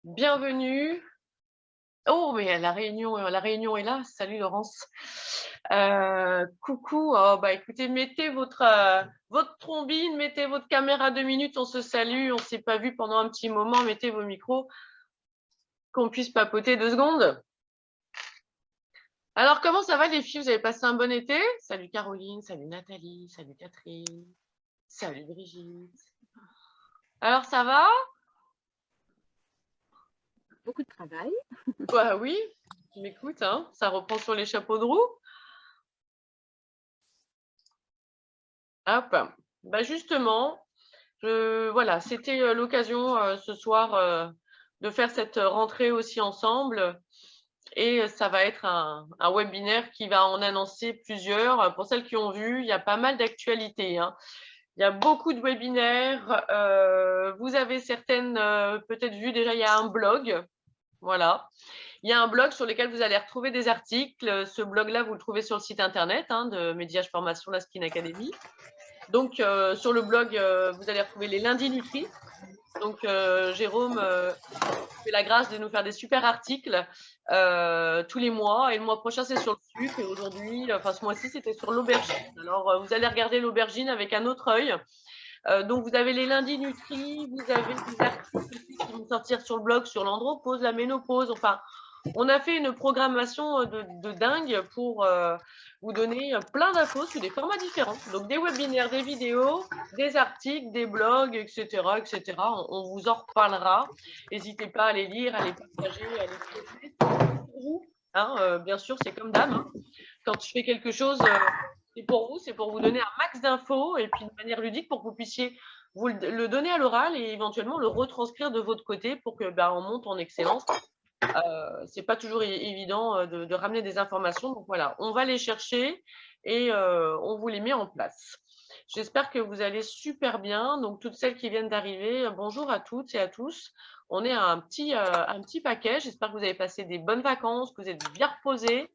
Bienvenue. Oh, mais la réunion est là. Salut Laurence. Coucou. Oh, bah écoutez, mettez votre trombine, mettez votre caméra 2 minutes, on se salue, on s'est pas vu pendant un petit moment, mettez vos micros, qu'on puisse papoter 2 secondes. Alors, comment ça va les filles? Vous avez passé un bon été? Salut Caroline, salut Nathalie, salut Catherine, salut Brigitte. Alors, ça va? Beaucoup de travail. Bah oui, tu m'écoutes, hein, ça reprend sur les chapeaux de roue. Hop. Bah justement, voilà, c'était l'occasion ce soir de faire cette rentrée aussi ensemble. Et ça va être un webinaire qui va en annoncer plusieurs. Pour celles qui ont vu, il y a pas mal d'actualités, hein. Il y a beaucoup de webinaires. Vous avez certaines peut-être vu déjà, il y a un blog. Voilà. Il y a un blog sur lequel vous allez retrouver des articles. Ce blog-là, vous le trouvez sur le site internet de Médiage Formation, la Skin Academy. Donc, sur le blog, vous allez retrouver les lundis Nutri. Donc, Jérôme fait la grâce de nous faire des super articles tous les mois. Et le mois prochain, c'est sur le sucre. Et aujourd'hui, enfin, ce mois-ci, c'était sur l'aubergine. Alors, vous allez regarder l'aubergine avec un autre œil. Donc, vous avez les lundis Nutri, vous avez des articles qui vont sortir sur le blog sur l'andropause, la ménopause. Enfin, on a fait une programmation de dingue pour vous donner plein d'infos sous des formats différents. Donc, des webinaires, des vidéos, des articles, des blogs, etc., etc. On vous en reparlera. N'hésitez pas à les lire, à les partager, à les poster. Pour vous, bien sûr, c'est comme d'hab. Quand je fais quelque chose, c'est pour vous donner un max d'infos et puis de manière ludique pour que vous puissiez vous le donner à l'oral et éventuellement le retranscrire de votre côté pour que on monte en excellence. C'est pas toujours évident de ramener des informations. Donc voilà, on va les chercher et on vous les met en place. J'espère que vous allez super bien. Donc toutes celles qui viennent d'arriver, bonjour à toutes et à tous. On est à un petit paquet. J'espère que vous avez passé des bonnes vacances, que vous êtes bien reposés,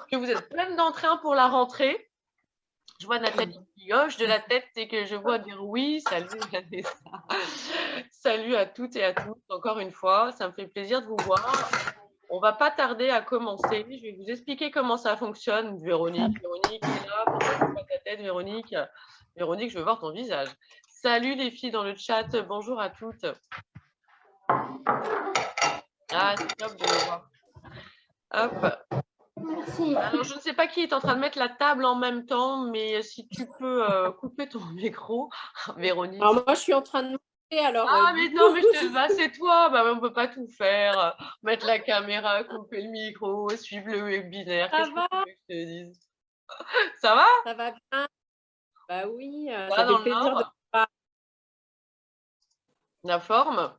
que vous êtes pleines d'entrain pour la rentrée. Je vois Nathalie qui hoche de la tête et que je vois dire oui. Salut Vanessa. Salut à toutes et à tous. Encore une fois, ça me fait plaisir de vous voir. On va pas tarder à commencer. Je vais vous expliquer comment ça fonctionne. Véronique est là. Pourquoi tu vois ta tête, Véronique? Véronique, je veux voir ton visage. Salut les filles dans le chat. Bonjour à toutes. Ah, c'est top de vous voir. Hop. Merci. Alors, je ne sais pas qui est en train de mettre la table en même temps, mais si tu peux couper ton micro, Véronique. Alors moi, je suis en train de manger, alors Ah, du mais coup. non, mais c'est toi. Bah, on peut pas tout faire. Mettre la caméra, couper le micro, suivre le webinaire. Ça Qu'est-ce que va? tu veux que je te dise? Ça va? Ça va bien? Bah oui, Ça ça dans fait le plaisir de Nord? te voir. La forme?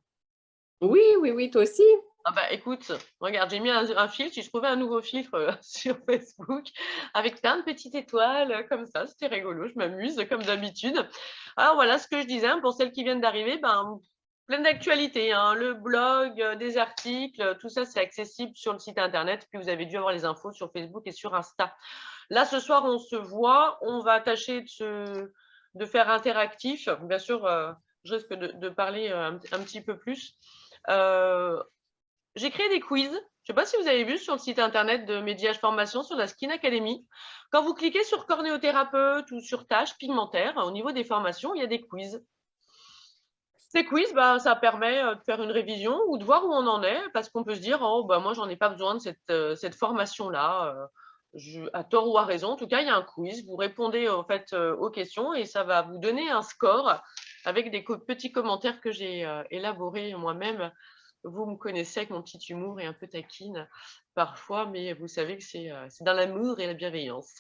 Oui, oui, oui, toi aussi. Ah bah écoute, regarde, j'ai mis un filtre, j'ai trouvé un nouveau filtre sur Facebook avec plein de petites étoiles comme ça, c'était rigolo, je m'amuse comme d'habitude. Alors voilà ce que je disais, pour celles qui viennent d'arriver, plein d'actualités, le blog, des articles, tout ça c'est accessible sur le site internet, puis vous avez dû avoir les infos sur Facebook et sur Insta. Là ce soir on se voit, on va tâcher de faire interactif, bien sûr je risque de parler un petit peu plus. J'ai créé des quiz. Je ne sais pas si vous avez vu sur le site internet de Médiage Formation, sur la Skin Academy. Quand vous cliquez sur cornéothérapeute ou sur tâches pigmentaires, au niveau des formations, il y a des quiz. Ces quiz, ça permet de faire une révision ou de voir où on en est, parce qu'on peut se dire, oh, moi, j'en ai pas besoin de cette formation-là, à tort ou à raison. En tout cas, il y a un quiz. Vous répondez en fait aux questions et ça va vous donner un score avec des petits commentaires que j'ai élaborés moi-même. Vous me connaissez avec mon petit humour et un peu taquine parfois, mais vous savez que c'est dans l'amour et la bienveillance.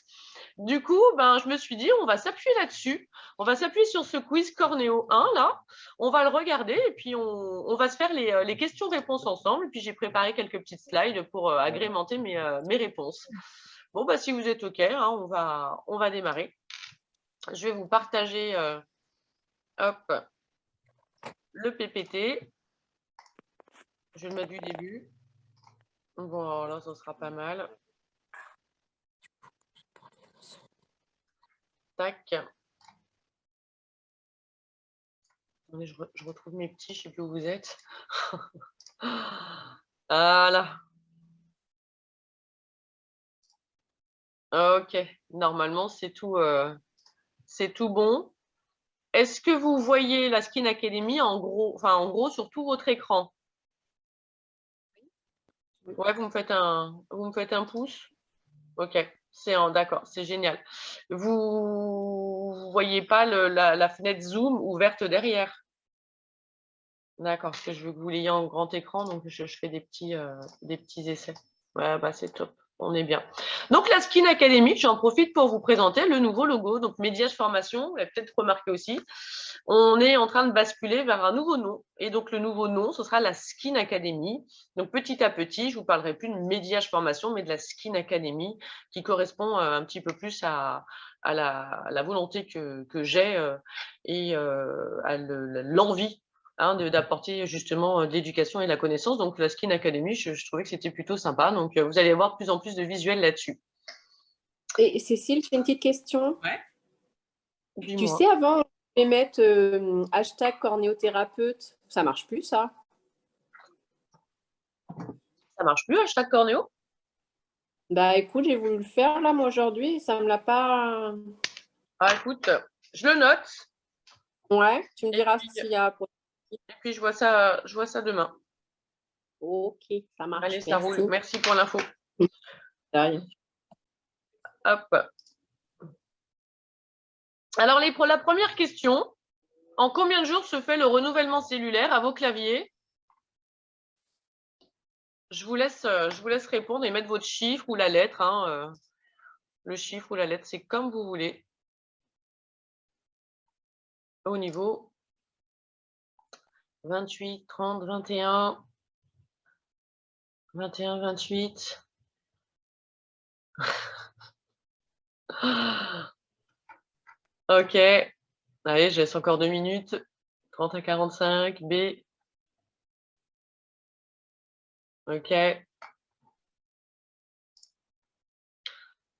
Du coup, je me suis dit, on va s'appuyer là-dessus. On va s'appuyer sur ce quiz Cornéo 1, là. On va le regarder et puis on va se faire les questions-réponses ensemble. Puis j'ai préparé quelques petites slides pour agrémenter mes réponses. Bon, si vous êtes OK, on va démarrer. Je vais vous partager hop, le PPT. Je vais le mettre du début. Voilà, ça sera pas mal. Tac. Je retrouve mes petits, je ne sais plus où vous êtes. Voilà. OK. Normalement, c'est tout bon. Est-ce que vous voyez la Skin Academy en gros sur tout votre écran? Ouais, vous me faites un pouce? OK, d'accord, c'est génial. Vous voyez pas la fenêtre Zoom ouverte derrière? D'accord, parce que je veux que vous l'ayez en grand écran, donc je fais des petits essais. Ouais, bah, c'est top, on est bien. Donc la Skin Academy, j'en profite pour vous présenter le nouveau logo, donc Médiage Formation, vous l'avez peut-être remarqué aussi. On est en train de basculer vers un nouveau nom et donc le nouveau nom, ce sera la Skin Academy. Donc petit à petit, je vous parlerai plus de Médiage Formation, mais de la Skin Academy qui correspond, un petit peu plus à la volonté que j'ai, et à l'envie, hein, d'apporter justement de l'éducation et de la connaissance. Donc la Skin Academy, je trouvais que c'était plutôt sympa. Donc vous allez avoir de plus en plus de visuels là-dessus. Et Cécile, j'ai une petite question. Ouais. Tu Dis-moi. sais, avant, je vais mettre hashtag cornéothérapeute. Ça marche plus, ça? Ça marche plus, hashtag Cornéo? Bah écoute, j'ai voulu le faire là, moi, aujourd'hui. Ça me l'a pas. Ah écoute, je le note Ouais, tu me et diras puis, s'il y a. je vois ça demain. Ok, ça Allez, marche. ça roule. Merci. Merci pour l'info. De rien. Hop. Alors, pour la première question, en combien de jours se fait le renouvellement cellulaire à vos claviers? Je vous laisse répondre et mettre votre chiffre ou la lettre, hein, le chiffre ou la lettre, c'est comme vous voulez. Au niveau 28, 30, 21, 21, 28. OK. Allez, je laisse encore 2 minutes. 30 à 45, B. OK.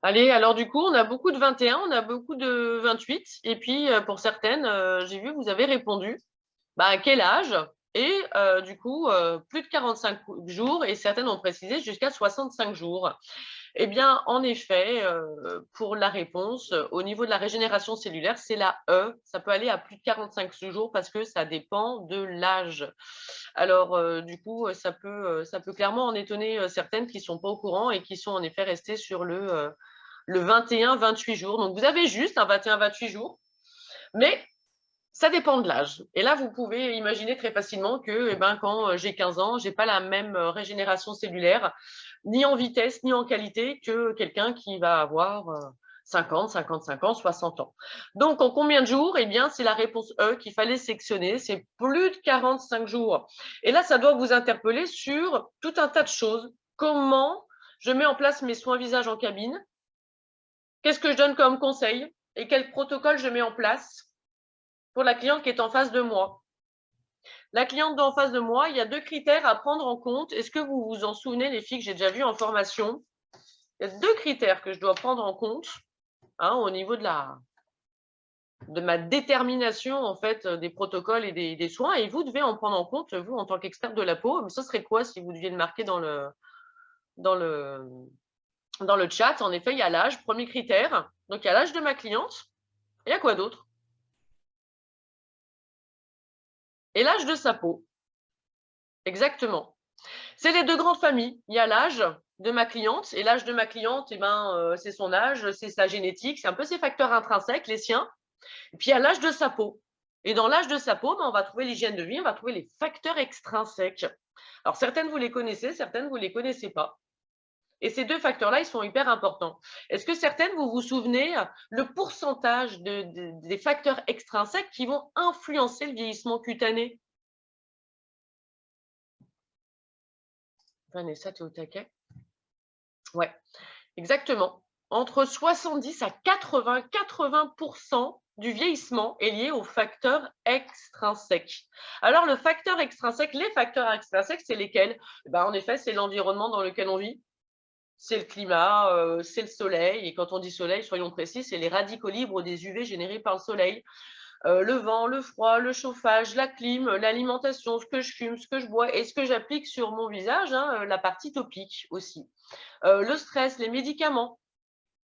Allez, alors du coup, on a beaucoup de 21, on a beaucoup de 28 et puis, pour certaines, j'ai vu que vous avez répondu. Bah, à quel âge? Et du coup, plus de 45 jours et certaines ont précisé jusqu'à 65 jours. Eh bien, en effet, pour la réponse, au niveau de la régénération cellulaire, c'est la E. Ça peut aller à plus de 45 jours parce que ça dépend de l'âge. Alors, du coup, ça peut clairement en étonner, certaines qui sont pas au courant et qui sont en effet restées sur le 21-28 jours. Donc, vous avez juste un 21-28 jours, mais ça dépend de l'âge. Et là, vous pouvez imaginer très facilement que, eh ben, quand j'ai 15 ans, j'ai pas la même régénération cellulaire, ni en vitesse, ni en qualité que quelqu'un qui va avoir 50, 55 ans, 60 ans. Donc, en combien de jours? Eh bien, c'est la réponse E qu'il fallait sectionner. C'est plus de 45 jours. Et là, ça doit vous interpeller sur tout un tas de choses. Comment je mets en place mes soins visage en cabine? Qu'est-ce que je donne comme conseil? Et quel protocole je mets en place pour la cliente qui est en face de moi? La cliente d'en face de moi, il y a 2 critères à prendre en compte. Est-ce que vous vous en souvenez, les filles que j'ai déjà vues en formation? Il y a 2 critères que je dois prendre en compte, hein, au niveau de ma détermination, en fait, des protocoles et des soins, et vous devez en prendre en compte, vous, en tant qu'experte de la peau. Mais ce serait quoi si vous deviez le marquer dans le dans le chat? En effet, il y a l'âge, premier critère. Donc il y a l'âge de ma cliente. Et il y a quoi d'autre? Et l'âge de sa peau. Exactement. C'est les 2 grandes familles. Il y a l'âge de ma cliente et l'âge de ma cliente, eh ben, c'est son âge, c'est sa génétique, c'est un peu ses facteurs intrinsèques, les siens. Et puis il y a l'âge de sa peau. Et dans l'âge de sa peau, ben, on va trouver l'hygiène de vie, on va trouver les facteurs extrinsèques. Alors certaines, vous les connaissez, certaines, vous les connaissez pas. Et ces 2 facteurs-là, ils sont hyper importants. Est-ce que certaines, vous vous souvenez le pourcentage des facteurs extrinsèques qui vont influencer le vieillissement cutané? Vanessa, tu es au taquet? Ouais. Exactement. Entre 70 à 80% du vieillissement est lié aux facteurs extrinsèques. Alors, le facteur extrinsèque, les facteurs extrinsèques, c'est lesquels? En effet, c'est l'environnement dans lequel on vit, c'est le climat, c'est le soleil. Et quand on dit soleil, soyons précis, c'est les radicaux libres des UV générés par le soleil. le vent, le froid, le chauffage, la clim, l'alimentation, ce que je fume, ce que je bois et ce que j'applique sur mon visage, hein, la partie topique aussi. Le stress, les médicaments.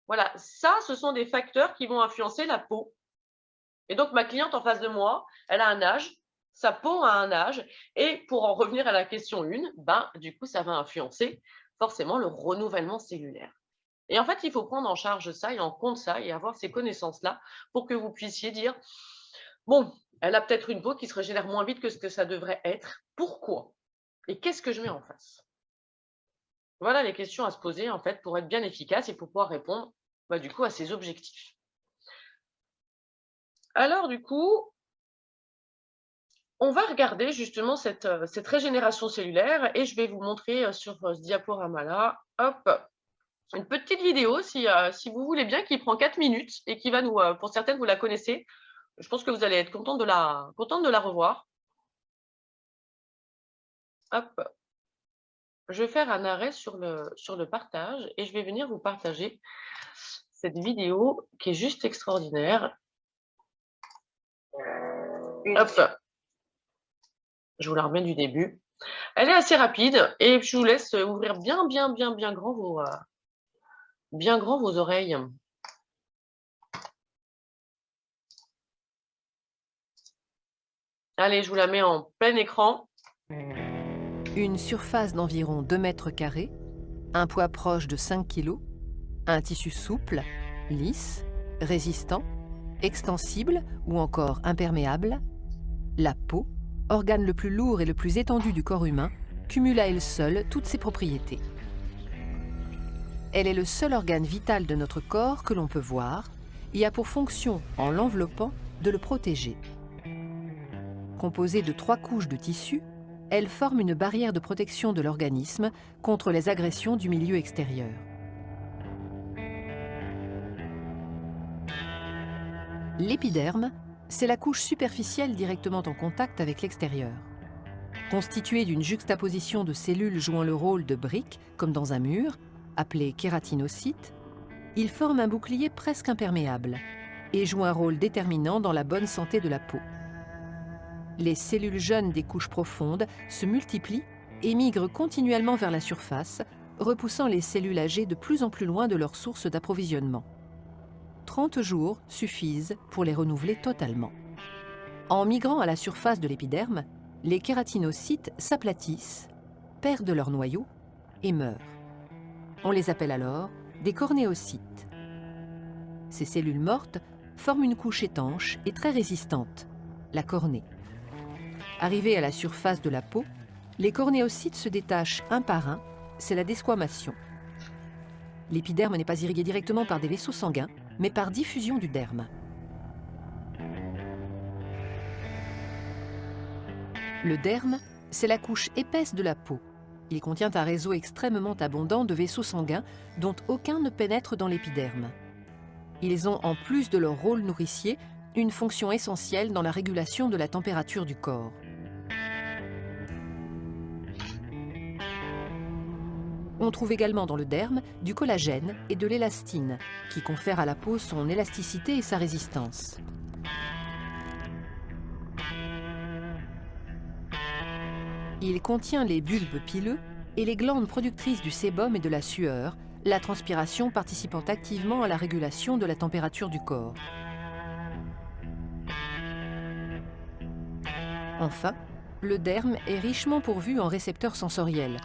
Voilà, ça, ce sont des facteurs qui vont influencer la peau. Et donc ma cliente en face de moi, elle a un âge, sa peau a un âge et pour en revenir à la question 1, ben, du coup, ça va influencer forcément le renouvellement cellulaire. Et en fait, il faut prendre en charge ça et en compte ça et avoir ces connaissances-là pour que vous puissiez dire: «Bon, elle a peut-être une peau qui se régénère moins vite que ce que ça devrait être. Pourquoi? Et qu'est-ce que je mets en face?» Voilà les questions à se poser en fait pour être bien efficace et pour pouvoir répondre, bah, du coup à ses objectifs. Alors du coup, on va regarder justement cette régénération cellulaire et je vais vous montrer, sur, ce diaporama-là, hop, une petite vidéo si vous voulez bien, qui prend 4 minutes et qui va nous, pour certaines, vous la connaissez. Je pense que vous allez être contente de la revoir. Hop, je vais faire un arrêt sur le partage et je vais venir vous partager cette vidéo qui est juste extraordinaire. Hop, je vous la remets du début. Elle est assez rapide et je vous laisse, ouvrir bien grand vos oreilles. Allez, je vous la mets en plein écran. Une surface d'environ 2 mètres carrés, un poids proche de 5 kg, un tissu souple, lisse, résistant, extensible ou encore imperméable, la peau, organe le plus lourd et le plus étendu du corps humain, cumule à elle seule toutes ses propriétés. Elle est le seul organe vital de notre corps que l'on peut voir et a pour fonction, en l'enveloppant, de le protéger. Composée de 3 couches de tissu, elle forme une barrière de protection de l'organisme contre les agressions du milieu extérieur. L'épiderme, c'est la couche superficielle directement en contact avec l'extérieur. Constituée d'une juxtaposition de cellules jouant le rôle de briques, comme dans un mur, appelé kératinocytes, il forme un bouclier presque imperméable et joue un rôle déterminant dans la bonne santé de la peau. Les cellules jeunes des couches profondes se multiplient et migrent continuellement vers la surface, repoussant les cellules âgées de plus en plus loin de leur source d'approvisionnement. 30 jours suffisent pour les renouveler totalement. En migrant à la surface de l'épiderme, les kératinocytes s'aplatissent, perdent leur noyau et meurent. On les appelle alors des cornéocytes. Ces cellules mortes forment une couche étanche et très résistante, la cornée. Arrivés à la surface de la peau, les cornéocytes se détachent un par un, c'est la desquamation. L'épiderme n'est pas irrigué directement par des vaisseaux sanguins, mais par diffusion du derme. Le derme, c'est la couche épaisse de la peau. Il contient un réseau extrêmement abondant de vaisseaux sanguins dont aucun ne pénètre dans l'épiderme. Ils ont, en plus de leur rôle nourricier, une fonction essentielle dans la régulation de la température du corps. On trouve également dans le derme du collagène et de l'élastine, qui confèrent à la peau son élasticité et sa résistance. Il contient les bulbes pileux et les glandes productrices du sébum et de la sueur, la transpiration participant activement à la régulation de la température du corps. Enfin, le derme est richement pourvu en récepteurs sensoriels,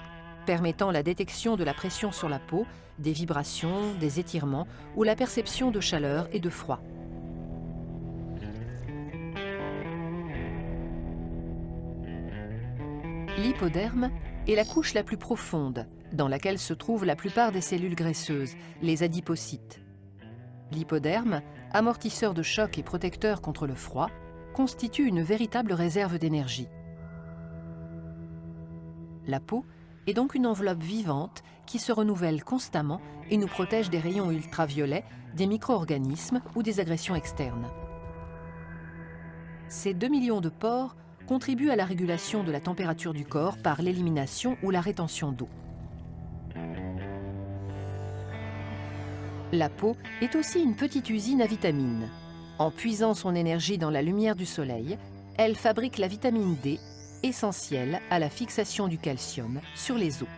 permettant la détection de la pression sur la peau, des vibrations, des étirements ou la perception de chaleur et de froid. L'hypoderme est la couche la plus profonde, dans laquelle se trouvent la plupart des cellules graisseuses, les adipocytes. L'hypoderme, amortisseur de choc et protecteur contre le froid, constitue une véritable réserve d'énergie. La peau est donc une enveloppe vivante qui se renouvelle constamment et nous protège des rayons ultraviolets, des micro-organismes ou des agressions externes. Ces 2 millions de pores contribuent à la régulation de la température du corps par l'élimination ou la rétention d'eau. La peau est aussi une petite usine à vitamines. En puisant son énergie dans la lumière du soleil, elle fabrique la vitamine D, essentielle à la fixation du calcium sur les os.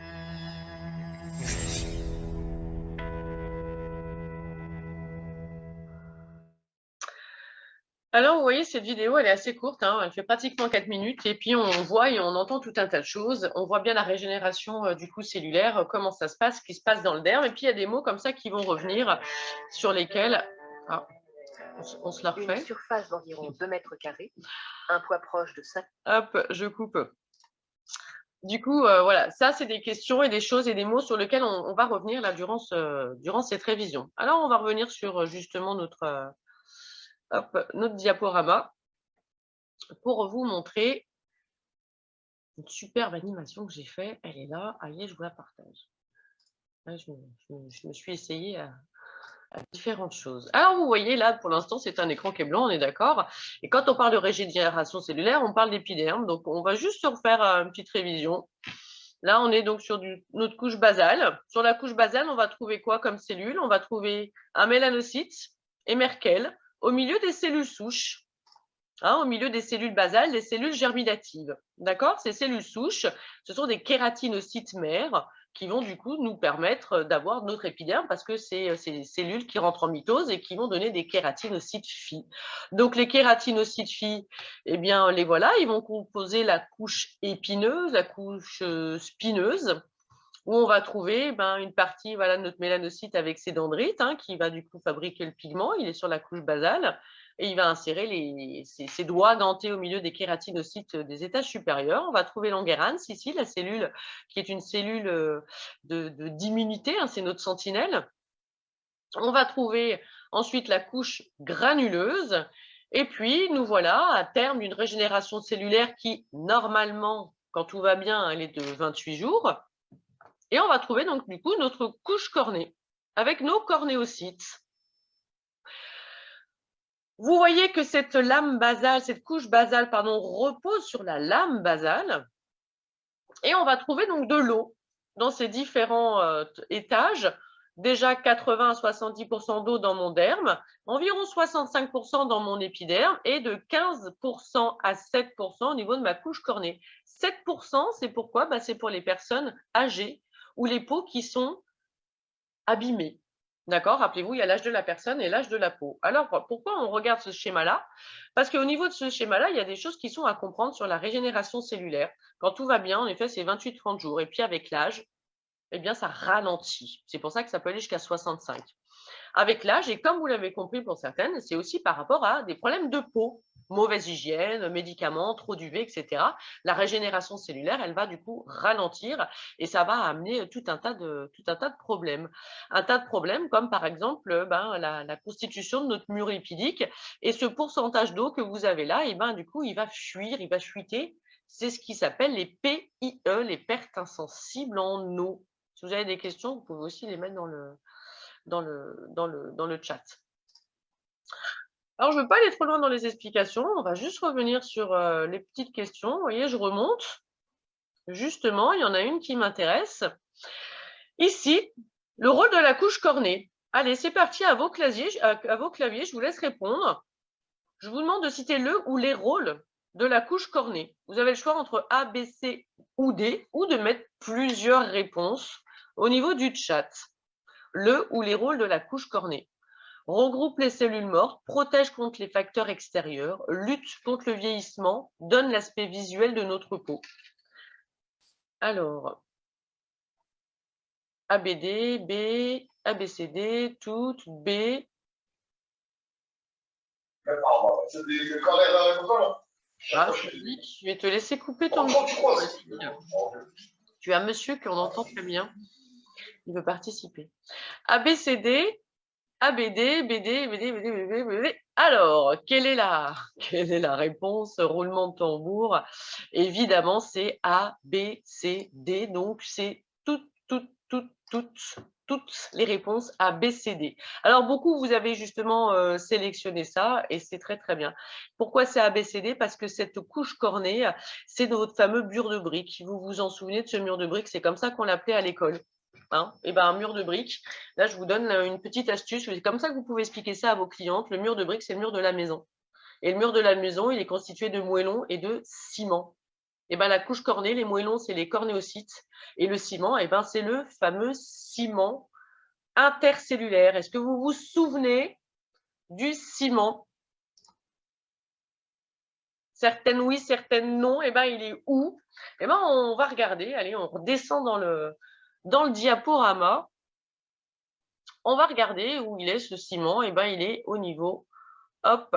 Alors, vous voyez, cette vidéo, elle est assez courte, hein, elle fait pratiquement 4 minutes, et puis on voit et on entend tout un tas de choses. On voit bien la régénération du coup cellulaire, comment ça se passe, ce qui se passe dans le derme, et puis il y a des mots comme ça qui vont revenir sur lesquels... Ah, on se la refait. Une surface d'environ 2 mètres carrés, un poids proche de 5. Hop, je coupe. Du coup, voilà, ça, c'est des questions et des choses et des mots sur lesquels on va revenir là durant cette révision. Alors, on va revenir sur justement notre diaporama pour vous montrer une superbe animation que j'ai faite. Elle est là. Allez, je vous la partage. Là, je me suis essayée à différentes choses. Alors, vous voyez, là, pour l'instant, c'est un écran qui est blanc, on est d'accord. Et quand on parle de régénération cellulaire, on parle d'épiderme. Donc, on va juste se refaire une petite révision. Là, on est donc sur notre couche basale. Sur la couche basale, on va trouver quoi comme cellule? On va trouver un mélanocyte et Merkel au milieu des cellules souches. Au milieu des cellules basales, des cellules germinatives. D'accord? Ces cellules souches, ce sont des kératinocytes mères qui vont du coup nous permettre d'avoir notre épiderme parce que c'est ces cellules qui rentrent en mitose et qui vont donner des kératinocytes filles. Donc les kératinocytes filles, eh bien les voilà, ils vont composer la couche épineuse, la couche spineuse, où on va trouver une partie de notre mélanocyte avec ses dendrites qui va du coup fabriquer le pigment, il est sur la couche basale. Et il va insérer ses doigts dentés au milieu des kératinocytes des étages supérieurs. On va trouver Langerhans ici, la cellule qui est une cellule d'immunité, c'est notre sentinelle. On va trouver ensuite la couche granuleuse. Et puis, nous voilà à terme d'une régénération cellulaire qui, normalement, quand tout va bien, elle est de 28 jours. Et on va trouver donc du coup notre couche cornée avec nos cornéocytes. Vous voyez que cette lame basale, cette couche basale, pardon, repose sur la lame basale et on va trouver donc de l'eau dans ces différents étages. Déjà 80 à 70% d'eau dans mon derme, environ 65% dans mon épiderme et de 15% à 7% au niveau de ma couche cornée. 7%, c'est pourquoi? C'est pour les personnes âgées ou les peaux qui sont abîmées. D'accord? Rappelez-vous, il y a l'âge de la personne et l'âge de la peau. Alors, pourquoi on regarde ce schéma-là? Parce qu'au niveau de ce schéma-là, il y a des choses qui sont à comprendre sur la régénération cellulaire. Quand tout va bien, en effet, c'est 28-30 jours. Et puis, avec l'âge, eh bien, ça ralentit. C'est pour ça que ça peut aller jusqu'à 65. Avec l'âge, et comme vous l'avez compris pour certaines, c'est aussi par rapport à des problèmes de peau. Mauvaise hygiène, médicaments, trop d'UV, etc. La régénération cellulaire, elle va du coup ralentir et ça va amener tout un tas de problèmes. Un tas de problèmes comme par exemple la constitution de notre mur lipidique et ce pourcentage d'eau que vous avez là, et du coup, il va fuir, il va fuiter. C'est ce qui s'appelle les PIE, les pertes insensibles en eau. Si vous avez des questions, vous pouvez aussi les mettre dans le chat. Alors, je ne veux pas aller trop loin dans les explications, on va juste revenir sur les petites questions. Vous voyez, je remonte. Justement, il y en a une qui m'intéresse. Ici, le rôle de la couche cornée. Allez, c'est parti, à vos claviers, je vous laisse répondre. Je vous demande de citer le ou les rôles de la couche cornée. Vous avez le choix entre A, B, C ou D, ou de mettre plusieurs réponses au niveau du chat. Le ou les rôles de la couche cornée. Regroupe les cellules mortes, protège contre les facteurs extérieurs, lutte contre le vieillissement, donne l'aspect visuel de notre peau. Alors, ABD, B, ABCD, toutes, B. Je vais te laisser couper ton micro. Tu as monsieur qu'on entend très bien. Il veut participer. ABCD. ABD, BD, BD, BD, BD, BD. Alors, quelle est la réponse? Roulement de tambour. Évidemment, c'est A, B, C, D. Donc, c'est toutes les réponses A, B, C, D. Alors, beaucoup, vous avez justement sélectionné ça et c'est très, très bien. Pourquoi c'est A, B, C, D? Parce que cette couche cornée, c'est notre fameux mur de briques. Vous vous en souvenez de ce mur de briques? C'est comme ça qu'on l'appelait à l'école. hein, et ben, un mur de briques, là, je vous donne une petite astuce. C'est comme ça que vous pouvez expliquer ça à vos clientes. Le mur de briques, c'est le mur de la maison. Et le mur de la maison, il est constitué de moellons et de ciment. Et ben, la couche cornée, les moellons, c'est les cornéocytes. Et le ciment, et ben, c'est le fameux ciment intercellulaire. Est-ce que vous vous souvenez du ciment? Certaines oui, certaines non. Et ben, il est où? Et ben, on va regarder. Allez, on redescend dans le diaporama. On va regarder où il est ce ciment. Et ben, il est au niveau, hop.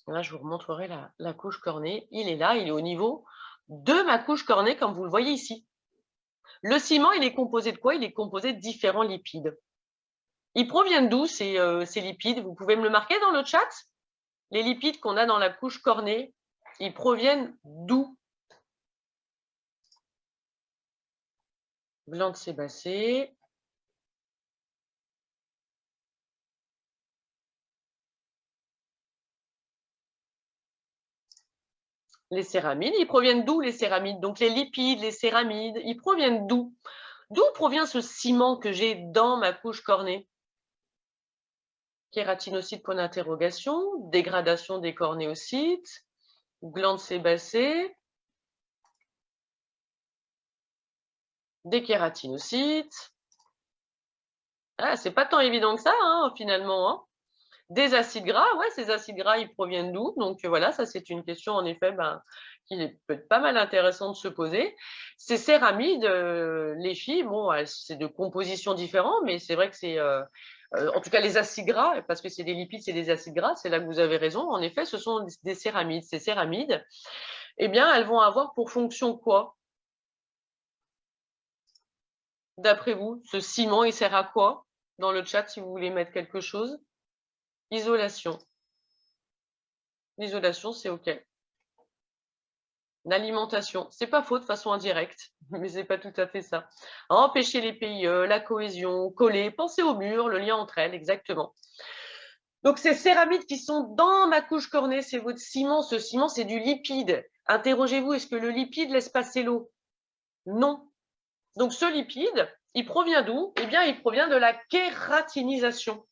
Là, je vous remontrerai la couche cornée. Il est là, il est au niveau de ma couche cornée, comme vous le voyez ici. Le ciment, il est composé de quoi? Il est composé de différents lipides. Ils proviennent d'où ces lipides? Vous pouvez me le marquer dans le chat? Les lipides qu'on a dans la couche cornée, ils proviennent d'où? Glande sébacée. Les céramides, ils proviennent d'où les céramides? Donc les lipides, les céramides, ils proviennent d'où? D'où provient ce ciment que j'ai dans ma couche cornée? Kératinocytes, point d'interrogation, dégradation des cornéocytes, glandes sébacées, des kératinocytes. Ah, c'est pas tant évident que ça, hein, finalement. Hein. Des acides gras, ouais, ces acides gras, ils proviennent d'où? Donc voilà, ça c'est une question en effet qui peut être pas mal intéressante de se poser. Ces céramides, les filles, bon, c'est de compositions différentes, mais c'est vrai que c'est, en tout cas les acides gras, parce que c'est des lipides, c'est des acides gras, c'est là que vous avez raison. En effet, ce sont des céramides. Ces céramides, eh bien, elles vont avoir pour fonction quoi? D'après vous, ce ciment, il sert à quoi? Dans le chat, si vous voulez mettre quelque chose. Isolation. L'isolation, c'est OK. L'alimentation, c'est pas faux de façon indirecte, mais c'est pas tout à fait ça. Empêcher les PIE, la cohésion, coller, penser au mur, le lien entre elles, exactement. Donc ces céramides qui sont dans ma couche cornée, c'est votre ciment. Ce ciment, c'est du lipide. Interrogez-vous, est-ce que le lipide laisse passer l'eau? Non. Donc ce lipide, il provient d'où? Eh bien, il provient de la kératinisation.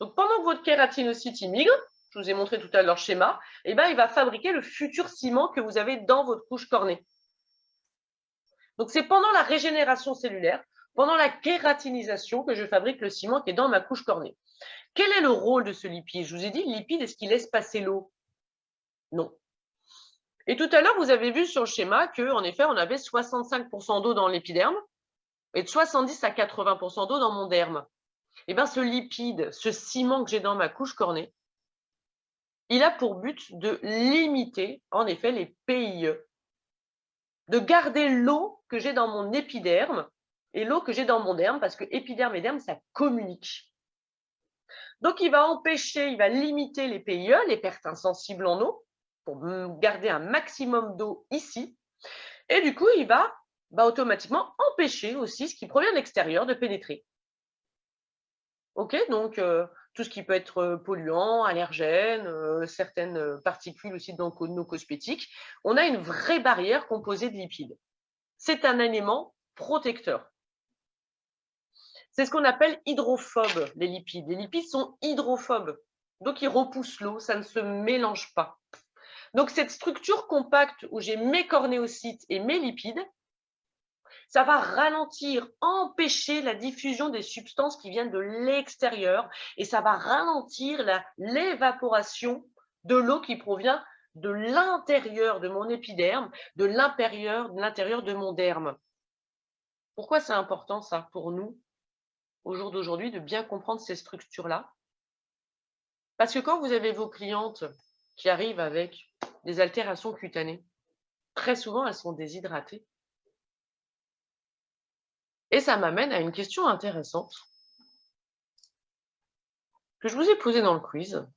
Donc pendant que votre kératinocyte migre, je vous ai montré tout à l'heure le schéma, eh bien, il va fabriquer le futur ciment que vous avez dans votre couche cornée. Donc c'est pendant la régénération cellulaire, pendant la kératinisation que je fabrique le ciment qui est dans ma couche cornée. Quel est le rôle de ce lipide? Je vous ai dit, le lipide, est-ce qu'il laisse passer l'eau? Non. Et tout à l'heure, vous avez vu sur le schéma qu'en effet, on avait 65% d'eau dans l'épiderme et de 70 à 80% d'eau dans mon derme. Eh bien, ce lipide, ce ciment que j'ai dans ma couche cornée, il a pour but de limiter, en effet, les PIE, de garder l'eau que j'ai dans mon épiderme et l'eau que j'ai dans mon derme, parce que épiderme et derme, ça communique. Donc, il va empêcher, il va limiter les PIE, les pertes insensibles en eau, pour garder un maximum d'eau ici. Et du coup, il va automatiquement empêcher aussi ce qui provient de l'extérieur de pénétrer. OK, donc tout ce qui peut être polluant, allergène, certaines particules aussi dans nos cosmétiques. On a une vraie barrière composée de lipides. C'est un élément protecteur. C'est ce qu'on appelle hydrophobes, les lipides. Les lipides sont hydrophobes, donc ils repoussent l'eau, ça ne se mélange pas. Donc cette structure compacte où j'ai mes cornéocytes et mes lipides, ça va ralentir, empêcher la diffusion des substances qui viennent de l'extérieur et ça va ralentir l'évaporation de l'eau qui provient de l'intérieur de mon épiderme, de l'intérieur de mon derme. Pourquoi c'est important ça pour nous, au jour d'aujourd'hui, de bien comprendre ces structures-là? Parce que quand vous avez vos clientes qui arrivent avec des altérations cutanées, très souvent elles sont déshydratées. Et ça m'amène à une question intéressante que je vous ai posée dans le quiz.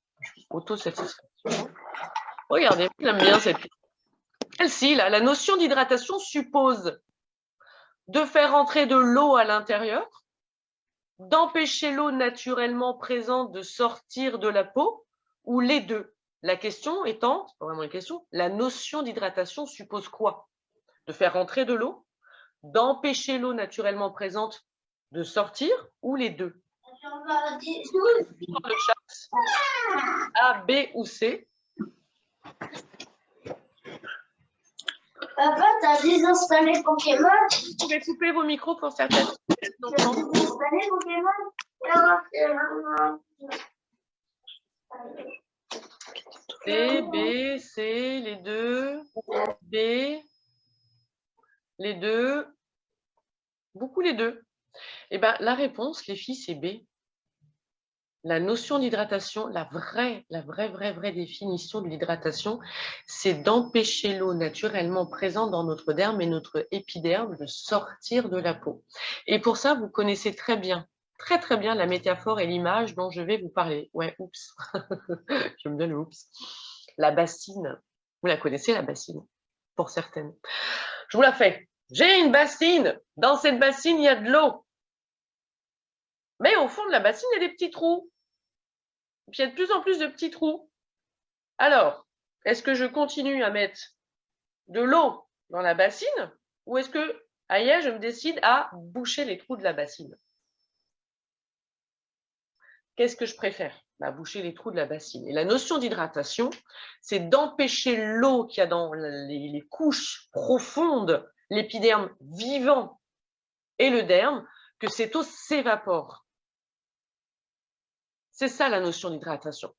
Autosatisfaction. Regardez, j'aime bien cette question. Celle-ci, la notion d'hydratation suppose de faire entrer de l'eau à l'intérieur, d'empêcher l'eau naturellement présente de sortir de la peau, ou les deux. La question étant, c'est pas vraiment une question, la notion d'hydratation suppose quoi? De faire entrer de l'eau, d'empêcher l'eau naturellement présente de sortir ou les deux? Dans le chat, A, B ou C? Papa, t'as désinstallé Pokémon? Vous pouvez couper vos micros pour certaines T'as désinstallé Pokémon? C, B, C, les deux, B, les deux, beaucoup les deux. Eh bien, la réponse, les filles, c'est B. La notion d'hydratation, la vraie définition de l'hydratation, c'est d'empêcher l'eau naturellement présente dans notre derme et notre épiderme de sortir de la peau. Et pour ça, vous connaissez très bien la métaphore et l'image dont je vais vous parler. Ouais, oups. J'aime bien le oups. La bassine. Vous la connaissez, la bassine, pour certaines. Je vous la fais. J'ai une bassine. Dans cette bassine, il y a de l'eau. Mais au fond de la bassine, il y a des petits trous. Et puis, il y a de plus en plus de petits trous. Alors, est-ce que je continue à mettre de l'eau dans la bassine ou est-ce que, ailleurs, je me décide à boucher les trous de la bassine? Qu'est-ce que je préfère? Boucher les trous de la bassine. Et la notion d'hydratation, c'est d'empêcher l'eau qu'il y a dans les couches profondes, l'épiderme vivant et le derme, que cette eau s'évapore. C'est ça la notion d'hydratation.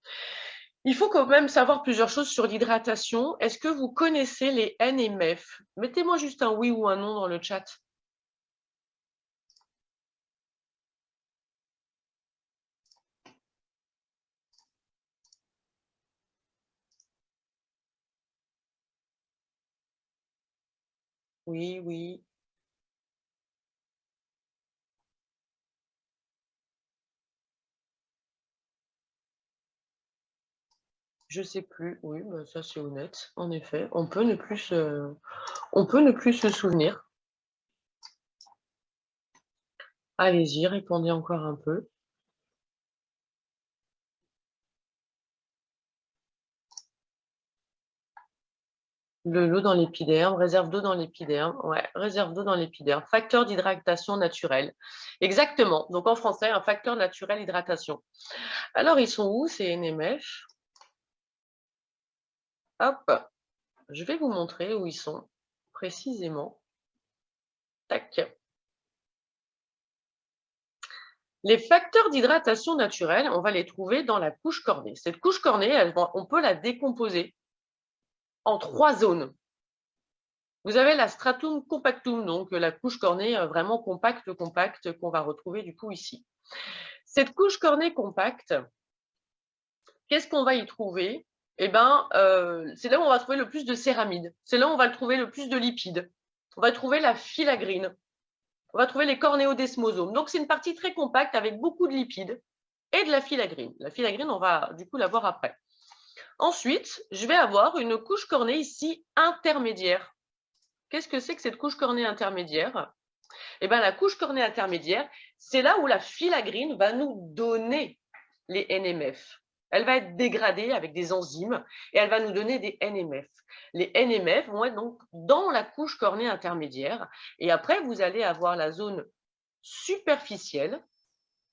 Il faut quand même savoir plusieurs choses sur l'hydratation. Est-ce que vous connaissez les NMF? Mettez-moi juste un oui ou un non dans le chat. Oui, oui. Je sais plus. Oui, ça c'est honnête. En effet, on peut ne plus se souvenir. Allez-y, répondez encore un peu. L'eau dans l'épiderme, réserve d'eau dans l'épiderme. Ouais, réserve d'eau dans l'épiderme. Facteur d'hydratation naturelle. Exactement. Donc en français, un facteur naturel d'hydratation. Alors, ils sont où ces NMF? Hop, je vais vous montrer où ils sont précisément. Tac. Les facteurs d'hydratation naturelle, on va les trouver dans la couche cornée. Cette couche cornée, on peut la décomposer en 3 zones. Vous avez la stratum compactum, donc la couche cornée vraiment compacte qu'on va retrouver du coup ici. Cette couche cornée compacte, qu'est-ce qu'on va y trouver? Eh bien, c'est là où on va trouver le plus de céramides. C'est là où on va trouver le plus de lipides. On va trouver la filagrine. On va trouver les cornéodesmosomes. Donc, c'est une partie très compacte avec beaucoup de lipides et de la filagrine. La filagrine, on va du coup la voir après. Ensuite, je vais avoir une couche cornée ici intermédiaire. Qu'est-ce que c'est que cette couche cornée intermédiaire? Eh bien, la couche cornée intermédiaire, c'est là où la filagrine va nous donner les NMF. Elle va être dégradée avec des enzymes et elle va nous donner des NMF. Les NMF vont être donc dans la couche cornée intermédiaire et après, vous allez avoir la zone superficielle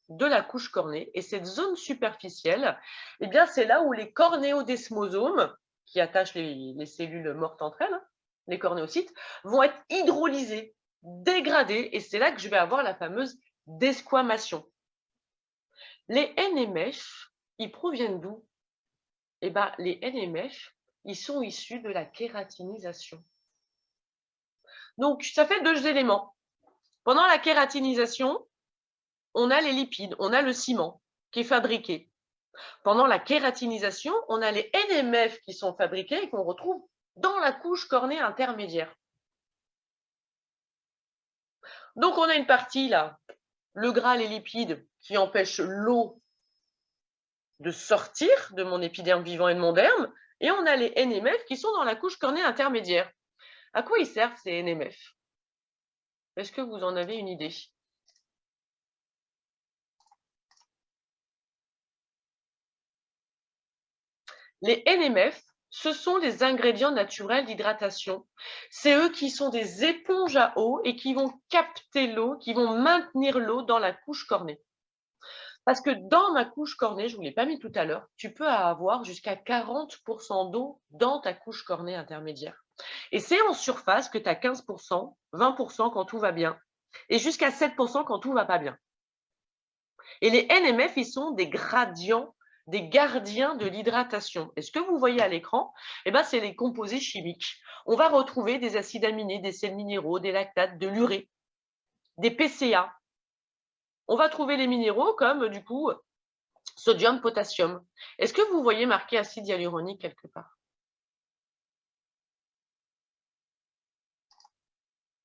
de la couche cornée. Et cette zone superficielle, eh bien, c'est là où les cornéodesmosomes, qui attachent les cellules mortes entre elles, les cornéocytes, vont être hydrolysés, dégradés, et c'est là que je vais avoir la fameuse desquamation. Les NMF, ils proviennent d'où? Eh bien, les NMF, ils sont issus de la kératinisation. Donc, ça fait 2 éléments. Pendant la kératinisation, on a les lipides, on a le ciment qui est fabriqué. Pendant la kératinisation, on a les NMF qui sont fabriqués et qu'on retrouve dans la couche cornée intermédiaire. Donc, on a une partie là, le gras, les lipides, qui empêchent l'eau de sortir de mon épiderme vivant et de mon derme, et on a les NMF qui sont dans la couche cornée intermédiaire. À quoi ils servent ces NMF? Est-ce que vous en avez une idée? Les NMF ce sont les ingrédients naturels d'hydratation. C'est eux qui sont des éponges à eau et qui vont capter l'eau, qui vont maintenir l'eau dans la couche cornée. Parce que dans ma couche cornée, je ne vous l'ai pas mis tout à l'heure, tu peux avoir jusqu'à 40% d'eau dans ta couche cornée intermédiaire. Et c'est en surface que tu as 15%, 20% quand tout va bien, et jusqu'à 7% quand tout ne va pas bien. Et les NMF, ils sont des gradients, des gardiens de l'hydratation. Et ce que vous voyez à l'écran, c'est les composés chimiques. On va retrouver des acides aminés, des sels minéraux, des lactates, de l'urée, des PCA. On va trouver les minéraux comme, du coup, sodium, potassium. Est-ce que vous voyez marqué acide hyaluronique quelque part?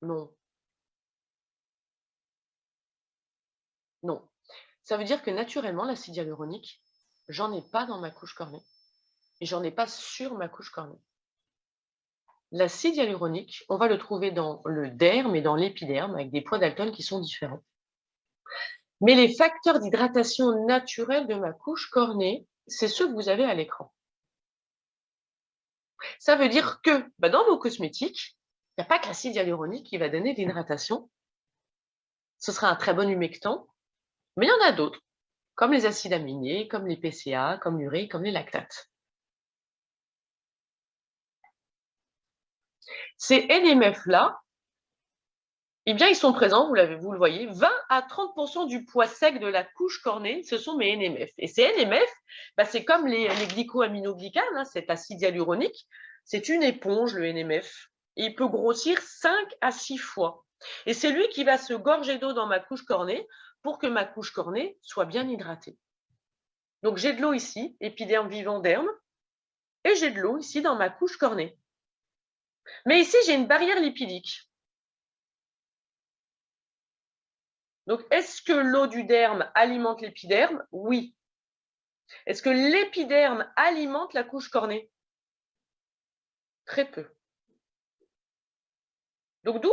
Non. Non. Ça veut dire que naturellement, l'acide hyaluronique, j'en ai pas dans ma couche cornée. Et j'en ai pas sur ma couche cornée. L'acide hyaluronique, on va le trouver dans le derme et dans l'épiderme avec des poids d'Alton qui sont différents. Mais les facteurs d'hydratation naturels de ma couche cornée, c'est ceux que vous avez à l'écran. Ça veut dire que dans vos cosmétiques, il n'y a pas que l'acide hyaluronique qui va donner de l'hydratation. Ce sera un très bon humectant, mais il y en a d'autres, comme les acides aminés, comme les PCA, comme l'urée, comme les lactates. Ces NMF-là, ils sont présents, vous le voyez, 20 à 30% du poids sec de la couche cornée, ce sont mes NMF. Et ces NMF, c'est comme les glycoaminoglycanes, hein, cet acide hyaluronique, c'est une éponge, le NMF. Et il peut grossir 5 à 6 fois. Et c'est lui qui va se gorger d'eau dans ma couche cornée pour que ma couche cornée soit bien hydratée. Donc j'ai de l'eau ici, épiderme, vivant, derme, et j'ai de l'eau ici dans ma couche cornée. Mais ici, j'ai une barrière lipidique. Donc, est-ce que l'eau du derme alimente l'épiderme? Oui. Est-ce que l'épiderme alimente la couche cornée? Très peu. Donc, d'où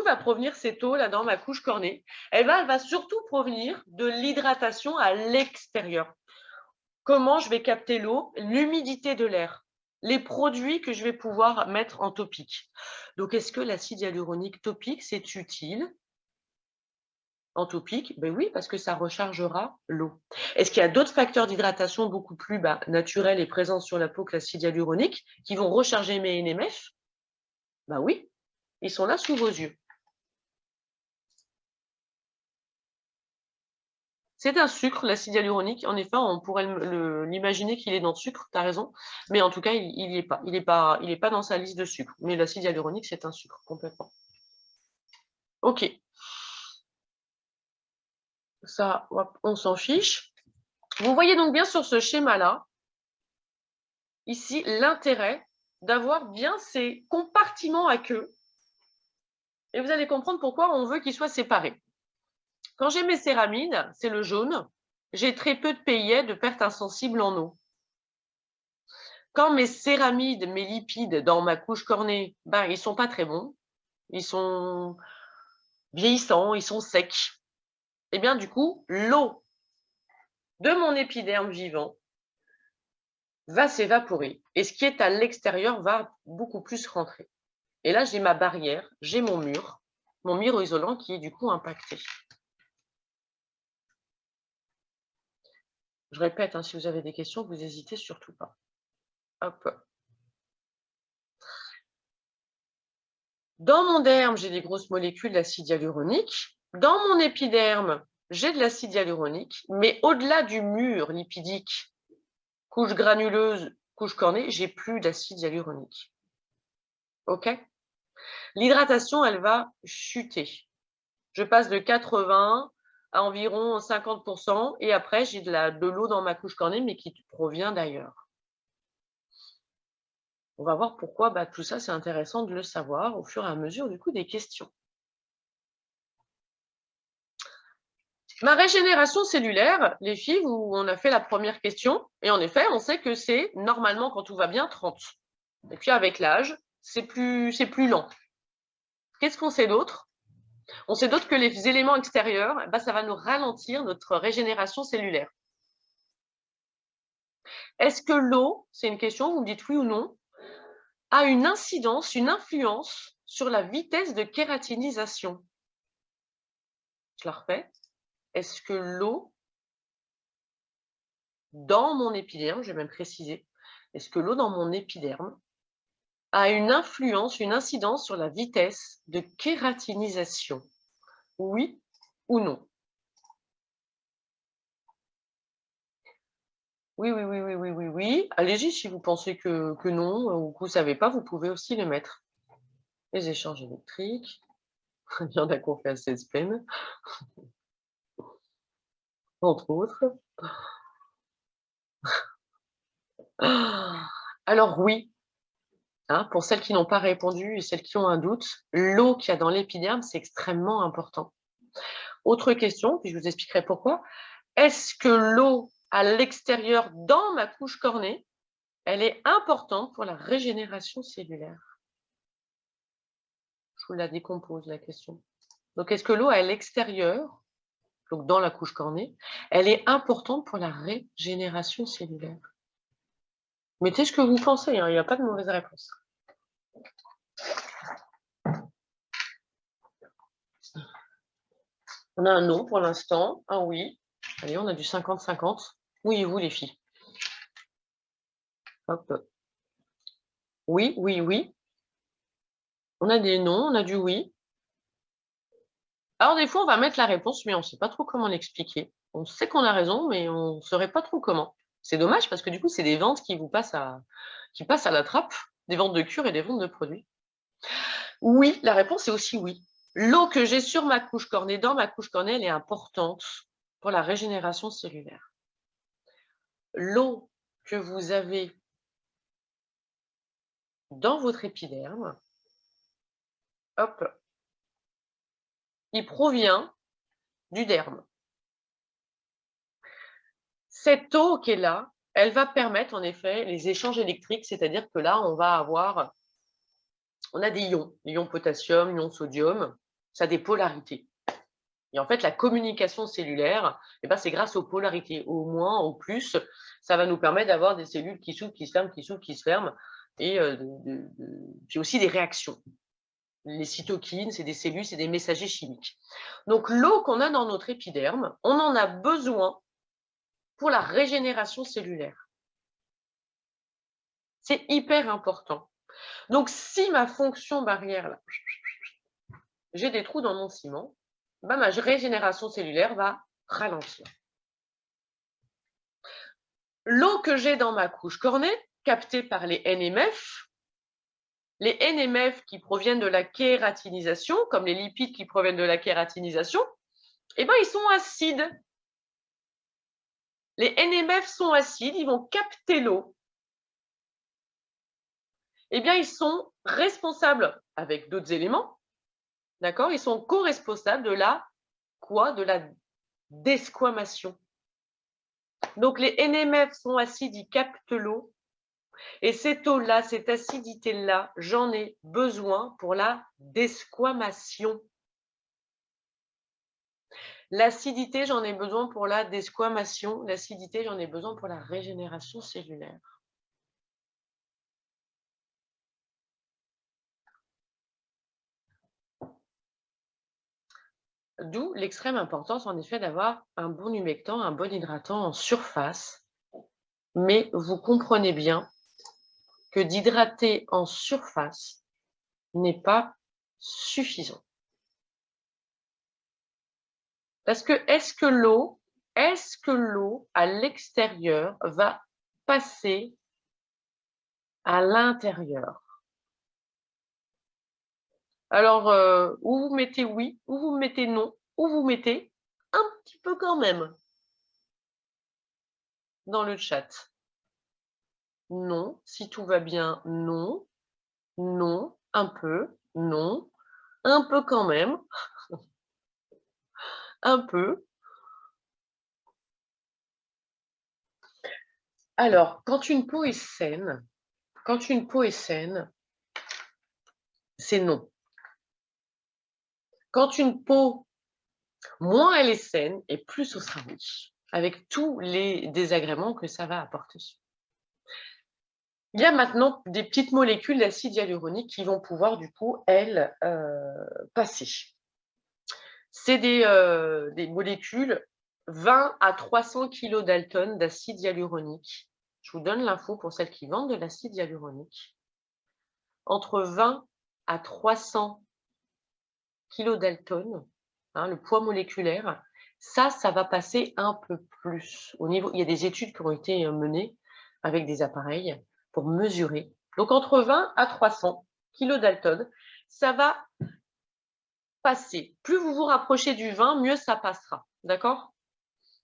va provenir cette eau là dans ma couche cornée? Elle va surtout provenir de l'hydratation à l'extérieur. Comment je vais capter l'eau? L'humidité de l'air. Les produits que je vais pouvoir mettre en topique. Donc, est-ce que l'acide hyaluronique topique, c'est utile en topique? Oui, parce que ça rechargera l'eau. Est-ce qu'il y a d'autres facteurs d'hydratation beaucoup plus naturels et présents sur la peau que l'acide hyaluronique qui vont recharger mes NMF? Oui, ils sont là sous vos yeux. C'est un sucre, l'acide hyaluronique. En effet, on pourrait l'imaginer qu'il est dans le sucre, tu as raison. Mais en tout cas, il n'y est pas. Il n'est pas dans sa liste de sucre. Mais l'acide hyaluronique, c'est un sucre, complètement. OK. Ça, on s'en fiche. Vous voyez donc bien sur ce schéma-là, ici, l'intérêt d'avoir bien ces compartiments à queue. Et vous allez comprendre pourquoi on veut qu'ils soient séparés. Quand j'ai mes céramides, c'est le jaune, j'ai très peu de PIA, de perte insensible en eau. Quand mes céramides, mes lipides dans ma couche cornée, ils ne sont pas très bons, ils sont vieillissants, ils sont secs. Et bien du coup, l'eau de mon épiderme vivant va s'évaporer. Et ce qui est à l'extérieur va beaucoup plus rentrer. Et là, j'ai ma barrière, j'ai mon mur isolant qui est du coup impacté. Je répète, si vous avez des questions, vous n'hésitez surtout pas. Hop. Dans mon derme, j'ai des grosses molécules d'acide hyaluronique. Dans mon épiderme, j'ai de l'acide hyaluronique. Mais au-delà du mur lipidique, couche granuleuse, couche cornée, j'ai plus d'acide hyaluronique. OK? L'hydratation, elle va chuter. Je passe de 80 à environ 50%, et après, j'ai de l'eau dans ma couche cornée, mais qui provient d'ailleurs. On va voir pourquoi tout ça, c'est intéressant de le savoir au fur et à mesure du coup des questions. Ma régénération cellulaire, les filles, on a fait la première question, et en effet, on sait que c'est normalement, quand tout va bien, 30. Et puis avec l'âge, c'est plus lent. Qu'est-ce qu'on sait d'autre? On sait d'autre que les éléments extérieurs, ça va nous ralentir notre régénération cellulaire. Est-ce que l'eau, c'est une question, vous me dites oui ou non, a une incidence, une influence sur la vitesse de kératinisation? Je la refais. Est-ce que l'eau, dans mon épiderme, je vais même préciser, est-ce que l'eau dans mon épiderme a une influence, une incidence sur la vitesse de kératinisation? Oui ou non? Oui, oui, oui, oui, oui, oui, oui. Allez-y, si vous pensez que non, ou que vous ne savez pas, vous pouvez aussi le mettre. Les échanges électriques, il y en a qui ont fait assez de peine, entre autres. Alors oui, hein, pour celles qui n'ont pas répondu et celles qui ont un doute, l'eau qu'il y a dans l'épiderme, c'est extrêmement important. Autre question, puis je vous expliquerai pourquoi. Est-ce que l'eau à l'extérieur, dans ma couche cornée, elle est importante pour la régénération cellulaire? Je vous la décompose, la question. Donc, est-ce que l'eau à l'extérieur, donc dans la couche cornée, elle est importante pour la régénération cellulaire? Mettez ce que vous pensez, hein, il n'y a pas de mauvaise réponse. On a un non pour l'instant, un oui. Allez, on a du 50-50. Oui et vous, les filles. Hop. Oui, oui, oui. On a des non, on a du oui. Alors, des fois, on va mettre la réponse, mais on ne sait pas trop comment l'expliquer. On sait qu'on a raison, mais on ne saurait pas trop comment. C'est dommage parce que du coup, c'est des ventes qui passent à la trappe, des ventes de cure et des ventes de produits. Oui, la réponse est aussi oui. L'eau que j'ai sur ma couche cornée, dans ma couche cornée, elle est importante pour la régénération cellulaire. L'eau que vous avez dans votre épiderme, hop, il provient du derme. Cette eau qui est là, elle va permettre en effet les échanges électriques, c'est-à-dire que là, on a des ions potassium, ions sodium, ça a des polarités. Et en fait, la communication cellulaire, c'est grâce aux polarités. Au moins, au plus, ça va nous permettre d'avoir des cellules qui s'ouvrent, qui se ferment, qui s'ouvrent, qui se ferment, et puis aussi des réactions. Les cytokines, c'est des cellules, c'est des messagers chimiques. Donc, l'eau qu'on a dans notre épiderme, on en a besoin pour la régénération cellulaire. C'est hyper important. Donc, si ma fonction barrière, là, j'ai des trous dans mon ciment, ma régénération cellulaire va ralentir. L'eau que j'ai dans ma couche cornée, captée par les NMF qui proviennent de la kératinisation, comme les lipides qui proviennent de la kératinisation, ils sont acides. Les NMF sont acides, ils vont capter l'eau. Ils sont responsables, avec d'autres éléments, d'accord? Ils sont co-responsables de la desquamation. Donc, les NMF sont acides, ils captent l'eau. Et cette eau-là, cette acidité-là, j'en ai besoin pour la desquamation. L'acidité, j'en ai besoin pour la desquamation. L'acidité, j'en ai besoin pour la régénération cellulaire. D'où l'extrême importance, en effet, d'avoir un bon humectant, un bon hydratant en surface. Mais vous comprenez bien que d'hydrater en surface n'est pas suffisant. Parce que est-ce que l'eau à l'extérieur va passer à l'intérieur? Alors, ou vous mettez oui, ou vous mettez non, ou vous mettez un petit peu quand même dans le chat. Non, si tout va bien, non, non, un peu, non, un peu quand même, un peu. Alors, quand une peau est saine, c'est non. Quand une peau, moins elle est saine et plus ce sera oui, avec tous les désagréments que ça va apporter. Il y a maintenant des petites molécules d'acide hyaluronique qui vont pouvoir, du coup, elles, passer. C'est des molécules 20 à 300 kilodalton d'acide hyaluronique. Je vous donne l'info pour celles qui vendent de l'acide hyaluronique. Entre 20 à 300 kilodalton, hein, le poids moléculaire, ça va passer un peu plus. Au niveau, il y a des études qui ont été menées avec des appareils pour mesurer. Donc, entre 20 à 300 kilodalton, ça va passer. Plus vous vous rapprochez du 20, mieux ça passera. D'accord?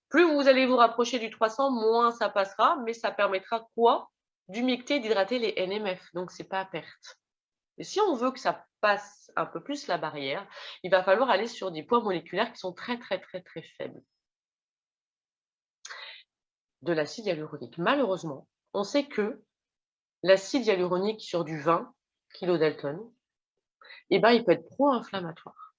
Plus vous allez vous rapprocher du 300, moins ça passera, mais ça permettra quoi? D'humecter et d'hydrater les NMF. Donc, ce n'est pas à perte. Et si on veut que ça passe un peu plus la barrière, il va falloir aller sur des poids moléculaires qui sont très, très, très, très faibles. De l'acide hyaluronique. Malheureusement, on sait que l'acide hyaluronique sur du 20 kilodalton, eh ben, il peut être pro-inflammatoire.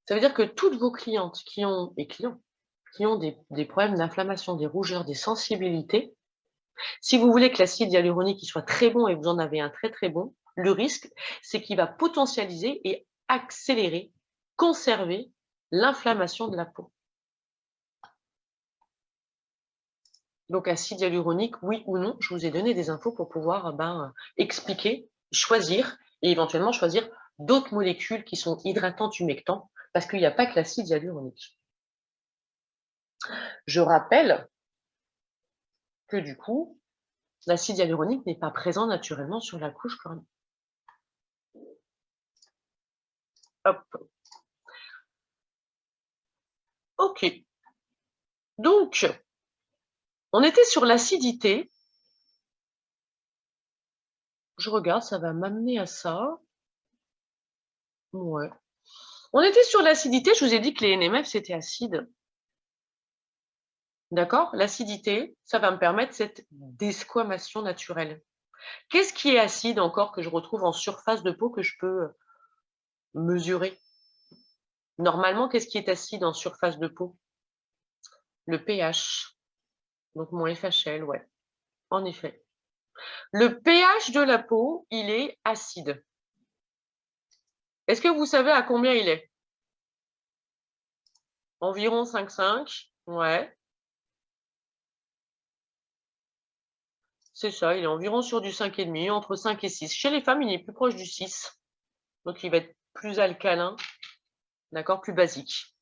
Ça veut dire que toutes vos clientes qui ont, et clients, qui ont des problèmes d'inflammation, des rougeurs, des sensibilités, si vous voulez que l'acide hyaluronique il soit très bon et vous en avez un très très bon, le risque, c'est qu'il va potentialiser et accélérer, conserver l'inflammation de la peau. Donc, acide hyaluronique, oui ou non, je vous ai donné des infos pour pouvoir expliquer, choisir et éventuellement choisir d'autres molécules qui sont hydratantes, humectantes, parce qu'il n'y a pas que l'acide hyaluronique. Je rappelle que du coup, l'acide hyaluronique n'est pas présent naturellement sur la couche cornéenne. Hop. Ok. Donc, on était sur l'acidité. Je regarde, ça va m'amener à ça. Ouais. On était sur l'acidité, je vous ai dit que les NMF, c'était acide. D'accord? L'acidité, ça va me permettre cette desquamation naturelle. Qu'est-ce qui est acide encore que je retrouve en surface de peau que je peux mesurer? Normalement, qu'est-ce qui est acide en surface de peau? Le pH. Donc mon FHL, ouais. En effet. Le pH de la peau, il est acide. Est-ce que vous savez à combien il est? Environ 5,5. Ouais. C'est ça, il est environ sur du 5,5, entre 5 et 6. Chez les femmes, il est plus proche du 6. Donc, il va être plus alcalin, d'accord, plus basique.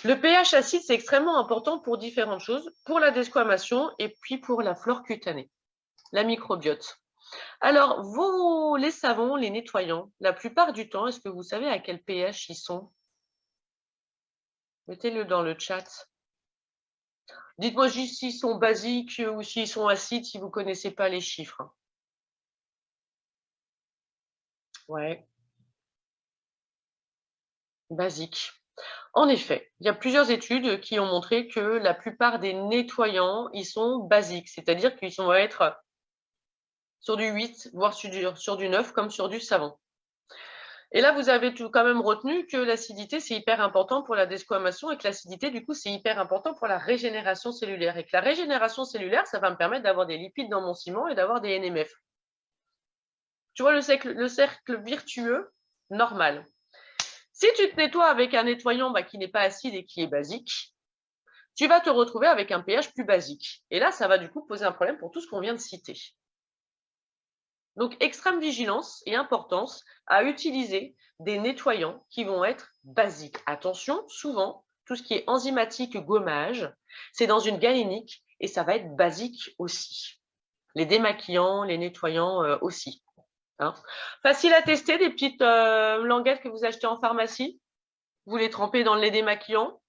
Le pH acide, c'est extrêmement important pour différentes choses, pour la desquamation et puis pour la flore cutanée, la microbiote. Alors, les savons, les nettoyants, la plupart du temps, est-ce que vous savez à quel pH ils sont? Mettez-le dans le chat. Dites-moi juste s'ils sont basiques ou s'ils sont acides, si vous ne connaissez pas les chiffres. Ouais. Basique. En effet, il y a plusieurs études qui ont montré que la plupart des nettoyants, ils sont basiques, c'est-à-dire qu'ils vont être sur du 8, voire sur du 9, comme sur du savon. Et là, vous avez quand même retenu que l'acidité, c'est hyper important pour la desquamation et que l'acidité, du coup, c'est hyper important pour la régénération cellulaire. Et que la régénération cellulaire, ça va me permettre d'avoir des lipides dans mon ciment et d'avoir des NMF. Tu vois le cercle virtueux normal. Si tu te nettoies avec un nettoyant qui n'est pas acide et qui est basique, tu vas te retrouver avec un pH plus basique. Et là, ça va du coup poser un problème pour tout ce qu'on vient de citer. Donc, extrême vigilance et importance à utiliser des nettoyants qui vont être basiques. Attention, souvent, tout ce qui est enzymatique, gommage, c'est dans une galénique et ça va être basique aussi. Les démaquillants, les nettoyants aussi. Hein. Facile à tester, des petites languettes que vous achetez en pharmacie. Vous les trempez dans le lait démaquillant.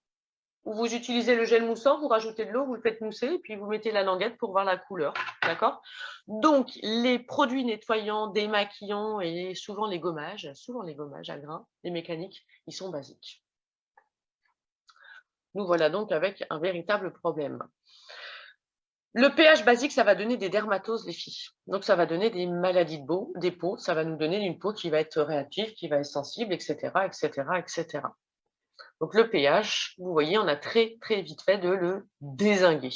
Ou vous utilisez le gel moussant, vous rajoutez de l'eau, vous le faites mousser et puis vous mettez la languette pour voir la couleur. D'accord? Donc, les produits nettoyants, démaquillants et souvent les gommages à grains, les mécaniques, ils sont basiques. Nous voilà donc avec un véritable problème. Le pH basique, ça va donner des dermatoses, les filles. Donc, ça va donner des maladies des peaux. Ça va nous donner une peau qui va être réactive, qui va être sensible, etc., etc., etc. Donc, le pH, vous voyez, on a très, très vite fait de le dézinguer.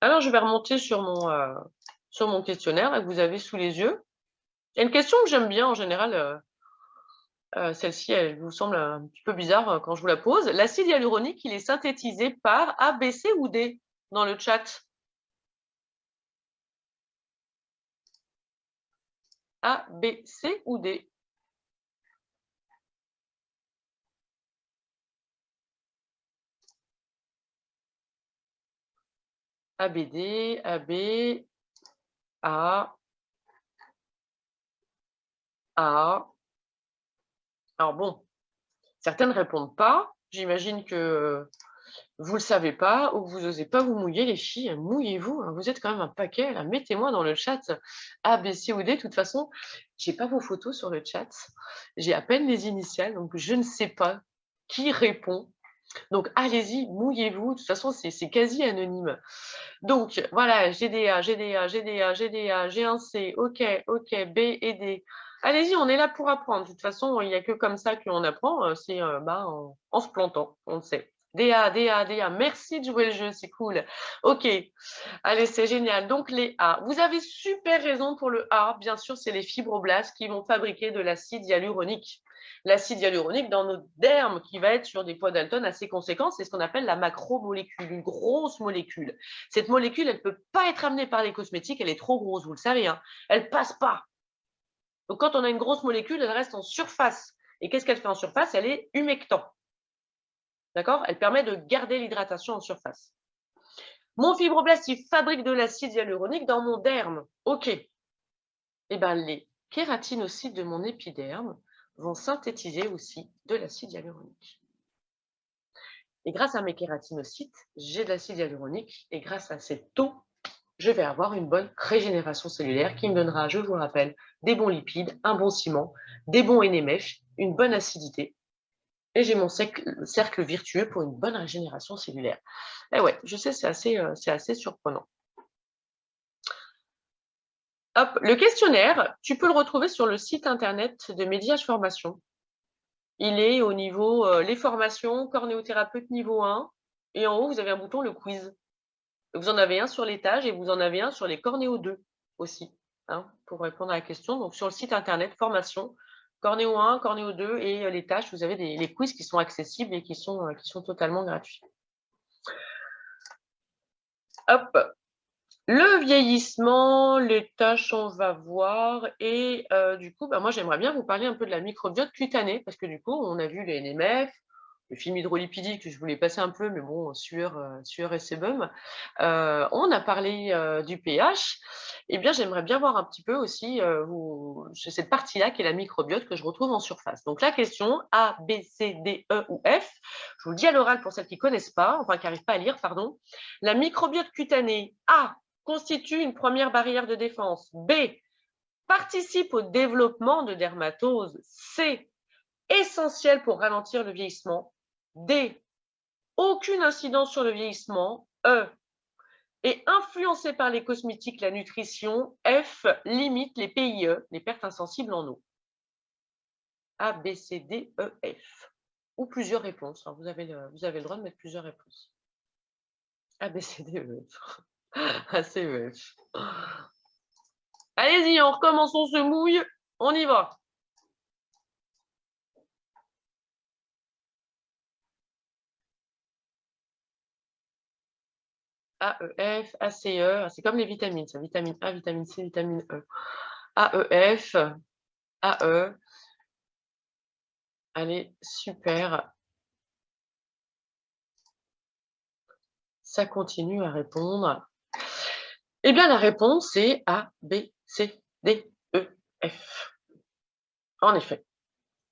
Alors, je vais remonter sur mon questionnaire que vous avez sous les yeux. Il y a une question que j'aime bien en général. Celle-ci, elle vous semble un petit peu bizarre quand je vous la pose. L'acide hyaluronique, il est synthétisé par A, B, C ou D dans le chat? A, B, C ou D? A, B, D, A, B, A, A. Alors bon, certaines ne répondent pas. J'imagine que vous ne le savez pas ou que vous n'osez pas vous mouiller, les filles. Mouillez-vous, hein. Vous êtes quand même un paquet. Là. Mettez-moi dans le chat A, B, C ou D. De toute façon, je n'ai pas vos photos sur le chat. J'ai à peine les initiales, donc je ne sais pas qui répond. Donc, allez-y, mouillez-vous. De toute façon, c'est quasi anonyme. Donc, voilà, GDA, GDA, GDA, GDA, G1C, OK, OK, B et D. Allez-y, on est là pour apprendre. De toute façon, il n'y a que comme ça qu'on apprend, c'est en se plantant, on le sait. DA, DA, DA, merci de jouer le jeu, c'est cool. OK, allez, c'est génial. Donc, les A. Vous avez super raison pour le A. Bien sûr, c'est les fibroblastes qui vont fabriquer de l'acide hyaluronique. L'acide hyaluronique dans nos dermes qui va être sur des poids Dalton assez conséquents, c'est ce qu'on appelle la macromolécule, une grosse molécule. Cette molécule, elle ne peut pas être amenée par les cosmétiques, elle est trop grosse, vous le savez, hein. Elle ne passe pas. Donc, quand on a une grosse molécule, elle reste en surface. Et qu'est-ce qu'elle fait en surface? Elle est humectant. D'accord? Elle permet de garder l'hydratation en surface. Mon fibroblaste, il fabrique de l'acide hyaluronique dans mon derme. OK. Eh bien, les kératinocytes de mon épiderme vont synthétiser aussi de l'acide hyaluronique. Et grâce à mes kératinocytes, j'ai de l'acide hyaluronique. Et grâce à cette eau, je vais avoir une bonne régénération cellulaire qui me donnera, je vous le rappelle, des bons lipides, un bon ciment, des bons NMF, une bonne acidité. Et j'ai mon cercle virtueux pour une bonne régénération cellulaire. Et ouais, je sais, c'est assez surprenant. Hop, le questionnaire, tu peux le retrouver sur le site internet de Mediage Formation. Il est au niveau les formations, cornéothérapeute niveau 1. Et en haut, vous avez un bouton le quiz. Vous en avez un sur l'étage et vous en avez un sur les cornéos 2 aussi, hein, pour répondre à la question. Donc, sur le site internet, formation, cornéo 1, cornéo 2 et les tâches, vous avez les quiz qui sont accessibles et qui sont totalement gratuits. Hop, le vieillissement, les tâches, on va voir. Et du coup, moi, j'aimerais bien vous parler un peu de la microbiote cutanée parce que du coup, on a vu les NMF, le film hydrolipidique que je voulais passer un peu, mais bon, sueur et sébum. On a parlé du pH. Eh bien, j'aimerais bien voir un petit peu aussi cette partie-là qui est la microbiote que je retrouve en surface. Donc, la question A, B, C, D, E ou F. Je vous le dis à l'oral pour celles qui ne connaissent pas, enfin qui n'arrivent pas à lire, pardon. La microbiote cutanée, A, constitue une première barrière de défense. B, participe au développement de dermatose. C, essentiel pour ralentir le vieillissement. D, aucune incidence sur le vieillissement. E, est influencé par les cosmétiques, la nutrition. F, limite les PIE, les pertes insensibles en eau. A, B, C, D, E, F. Ou plusieurs réponses. Vous avez le droit de mettre plusieurs réponses. A, B, C, D, E, F. A, C, E, F. Allez-y, on recommence, on se mouille. On y va. AEF, ACE, c'est comme les vitamines, ça, vitamine A, vitamine C, vitamine E. AEF, AE. Allez, super. Ça continue à répondre. Eh bien, la réponse est A, B, C, D, E, F. En effet,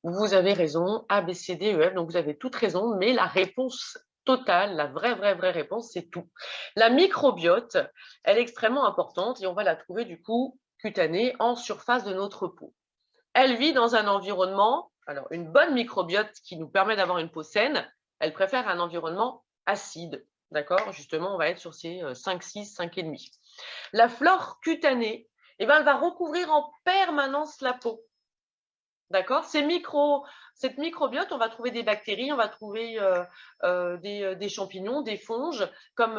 vous avez raison, A, B, C, D, E, F, donc vous avez toute raison, mais la réponse totale, la vraie réponse, c'est tout. La microbiote, elle est extrêmement importante et on va la trouver du coup cutanée en surface de notre peau. Elle vit dans un environnement, alors une bonne microbiote qui nous permet d'avoir une peau saine, elle préfère un environnement acide, d'accord? Justement, on va être sur ces 5, 6, 5,5. La flore cutanée, eh bien, elle va recouvrir en permanence la peau. D'accord? Cette microbiote, on va trouver des bactéries, on va trouver des champignons, des fonges, comme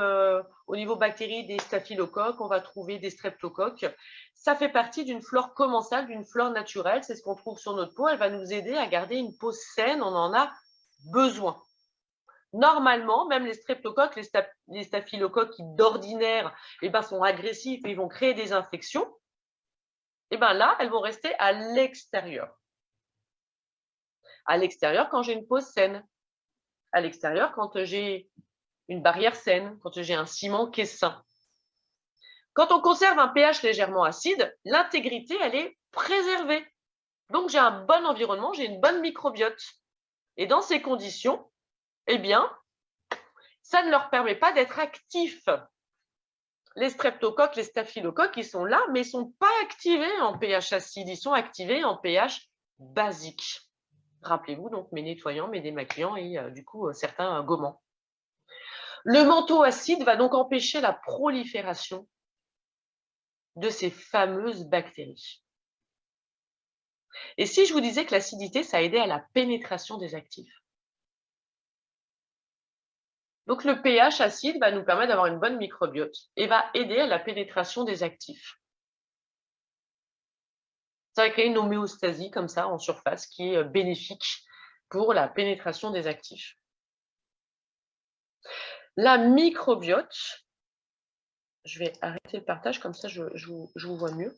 au niveau bactéries, des staphylocoques, on va trouver des streptocoques. Ça fait partie d'une flore commensale, d'une flore naturelle. C'est ce qu'on trouve sur notre peau. Elle va nous aider à garder une peau saine. On en a besoin. Normalement, même les streptocoques, les staphylocoques qui d'ordinaire sont agressifs et ils vont créer des infections, là, elles vont rester à l'extérieur. À l'extérieur, quand j'ai une peau saine. À l'extérieur, quand j'ai une barrière saine, quand j'ai un ciment qui est sain. Quand on conserve un pH légèrement acide, l'intégrité, elle est préservée. Donc, j'ai un bon environnement, j'ai une bonne microbiote. Et dans ces conditions, ça ne leur permet pas d'être actifs. Les streptocoques, les staphylocoques, ils sont là, mais ils ne sont pas activés en pH acide, ils sont activés en pH basique. Rappelez-vous donc mes nettoyants, mes démaquillants et du coup certains gommants. Le manteau acide va donc empêcher la prolifération de ces fameuses bactéries. Et si je vous disais que l'acidité, ça aidait à la pénétration des actifs? Donc le pH acide va nous permettre d'avoir une bonne microbiote et va aider à la pénétration des actifs. Ça va créer une homéostasie comme ça en surface qui est bénéfique pour la pénétration des actifs. La microbiote, je vais arrêter le partage comme ça je vous vois mieux.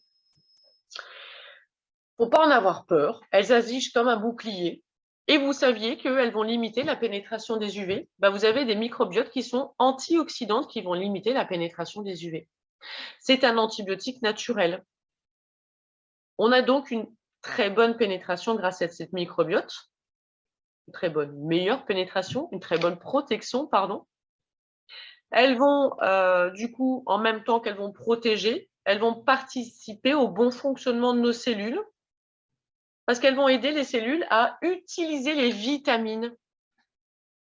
Il ne faut pas en avoir peur, elles agissent comme un bouclier. Et vous saviez qu'elles vont limiter la pénétration des UV. Vous avez des microbiotes qui sont antioxydantes qui vont limiter la pénétration des UV. C'est un antibiotique naturel. On a donc une très bonne pénétration grâce à cette microbiote. Une très bonne, meilleure pénétration, une très bonne protection, pardon. Elles vont, du coup, en même temps qu'elles vont protéger, elles vont participer au bon fonctionnement de nos cellules parce qu'elles vont aider les cellules à utiliser les vitamines.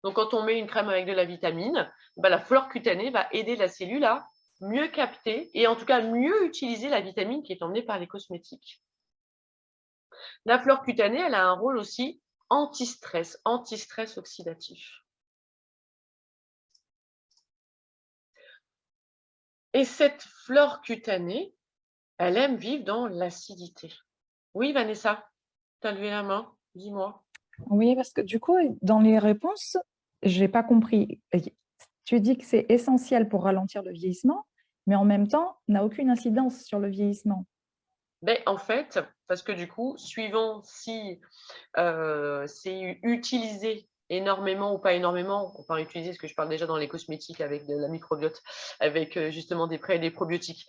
Donc, quand on met une crème avec de la vitamine, la flore cutanée va aider la cellule à mieux capter et en tout cas mieux utiliser la vitamine qui est emmenée par les cosmétiques. La flore cutanée, elle a un rôle aussi anti-stress oxydatif. Et cette flore cutanée, elle aime vivre dans l'acidité. Oui, Vanessa, tu as levé la main, dis-moi. Oui, parce que du coup, dans les réponses, je n'ai pas compris. Tu dis que c'est essentiel pour ralentir le vieillissement, mais en même temps, n'a aucune incidence sur le vieillissement. En fait, parce que du coup, suivant si c'est utilisé énormément ou pas énormément, enfin utiliser ce que je parle déjà dans les cosmétiques avec de la microbiote, avec justement des pré et des probiotiques.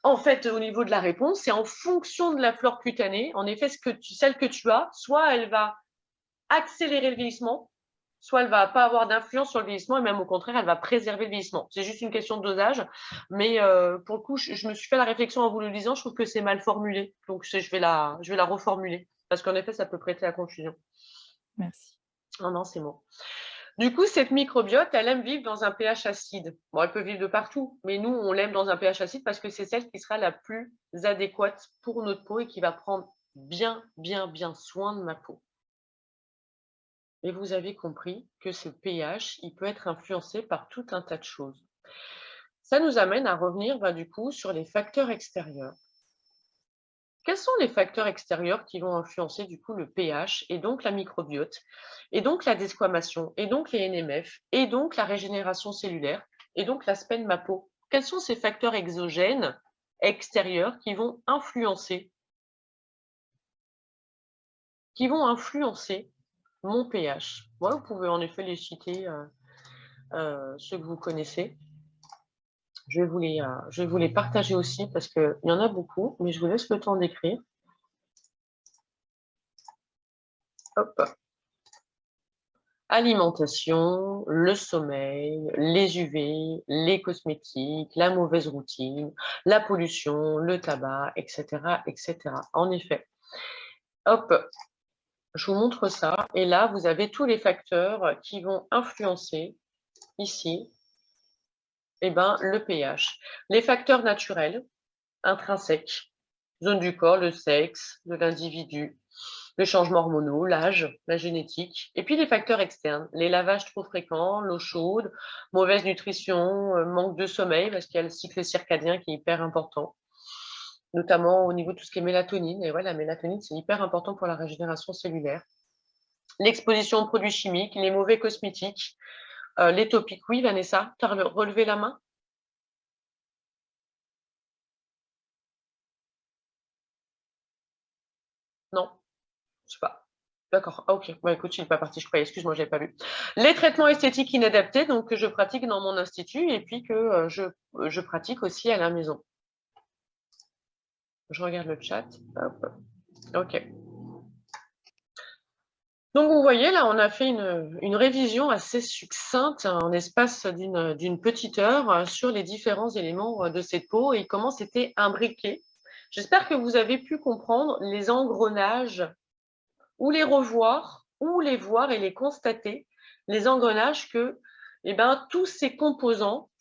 En fait, au niveau de la réponse, c'est en fonction de la flore cutanée. En effet, celle que tu as, soit elle va accélérer le vieillissement, soit elle ne va pas avoir d'influence sur le vieillissement et même au contraire, elle va préserver le vieillissement. C'est juste une question de dosage. Mais pour le coup, je me suis fait la réflexion en vous le disant, je trouve que c'est mal formulé. Donc, je vais la reformuler parce qu'en effet, ça peut prêter à confusion. Merci. Non, c'est bon. Du coup, cette microbiote, elle aime vivre dans un pH acide. Bon, elle peut vivre de partout, mais nous, on l'aime dans un pH acide parce que c'est celle qui sera la plus adéquate pour notre peau et qui va prendre bien soin de ma peau. Et vous avez compris que ce pH, il peut être influencé par tout un tas de choses. Ça nous amène à revenir du coup sur les facteurs extérieurs. Quels sont les facteurs extérieurs qui vont influencer du coup le pH et donc la microbiote, et donc la desquamation, et donc les NMF, et donc la régénération cellulaire, et donc l'aspect de ma peau? Quels sont ces facteurs exogènes, extérieurs, qui vont influencer mon pH? Vous pouvez en effet les citer, ceux que vous connaissez. Je vais vous les partager aussi parce qu'il y en a beaucoup, mais je vous laisse le temps d'écrire. Hop. Alimentation, le sommeil, les UV, les cosmétiques, la mauvaise routine, la pollution, le tabac, etc., etc. En effet. Hop, je vous montre ça. Et là, vous avez tous les facteurs qui vont influencer ici le pH. Les facteurs naturels, intrinsèques, zone du corps, le sexe de l'individu, les changements hormonaux, l'âge, la génétique, et puis les facteurs externes, les lavages trop fréquents, l'eau chaude, mauvaise nutrition, manque de sommeil, parce qu'il y a le cycle circadien qui est hyper important, notamment au niveau de tout ce qui est mélatonine. Et ouais, la mélatonine, c'est hyper important pour la régénération cellulaire. L'exposition aux produits chimiques, les mauvais cosmétiques, les topiques. Oui, Vanessa, tu as relevé la main? Non? Je sais pas. D'accord, ah, OK. Bah, écoute, il n'est pas parti, je croyais. Excuse-moi, je n'avais pas vu. Les traitements esthétiques inadaptés, donc que je pratique dans mon institut et puis que je pratique aussi à la maison. Je regarde le chat. Hop. OK. Donc, vous voyez, là, on a fait une révision assez succincte en espace d'une petite heure sur les différents éléments de cette peau et comment c'était imbriqué. J'espère que vous avez pu comprendre les engrenages ou les revoir, ou les voir et les constater, les engrenages que tous ces composants,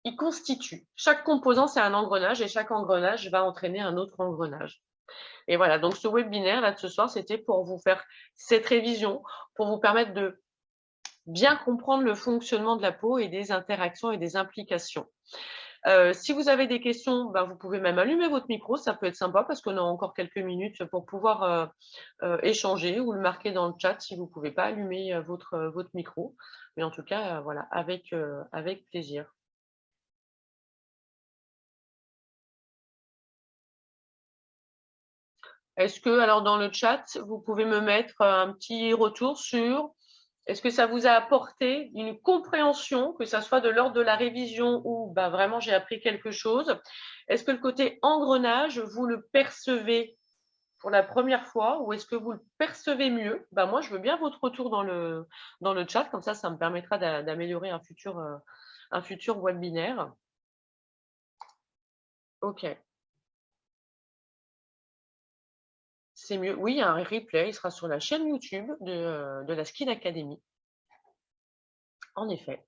ils constituent. Chaque composant, c'est un engrenage et chaque engrenage va entraîner un autre engrenage. Et voilà, donc ce webinaire là de ce soir, c'était pour vous faire cette révision, pour vous permettre de bien comprendre le fonctionnement de la peau et des interactions et des implications. Si vous avez des questions, vous pouvez même allumer votre micro, ça peut être sympa parce qu'on a encore quelques minutes pour pouvoir échanger ou le marquer dans le chat si vous ne pouvez pas allumer votre micro. Mais en tout cas, voilà, avec plaisir. Est-ce que, alors dans le chat, vous pouvez me mettre un petit retour sur est-ce que ça vous a apporté une compréhension, que ça soit de l'ordre de la révision ou vraiment j'ai appris quelque chose? Est-ce que le côté engrenage, vous le percevez pour la première fois ou est-ce que vous le percevez mieux? Moi, je veux bien votre retour dans le chat, comme ça me permettra d'améliorer un futur webinaire. OK. C'est mieux. Oui, il y a un replay, il sera sur la chaîne YouTube de la Skin Academy. En effet.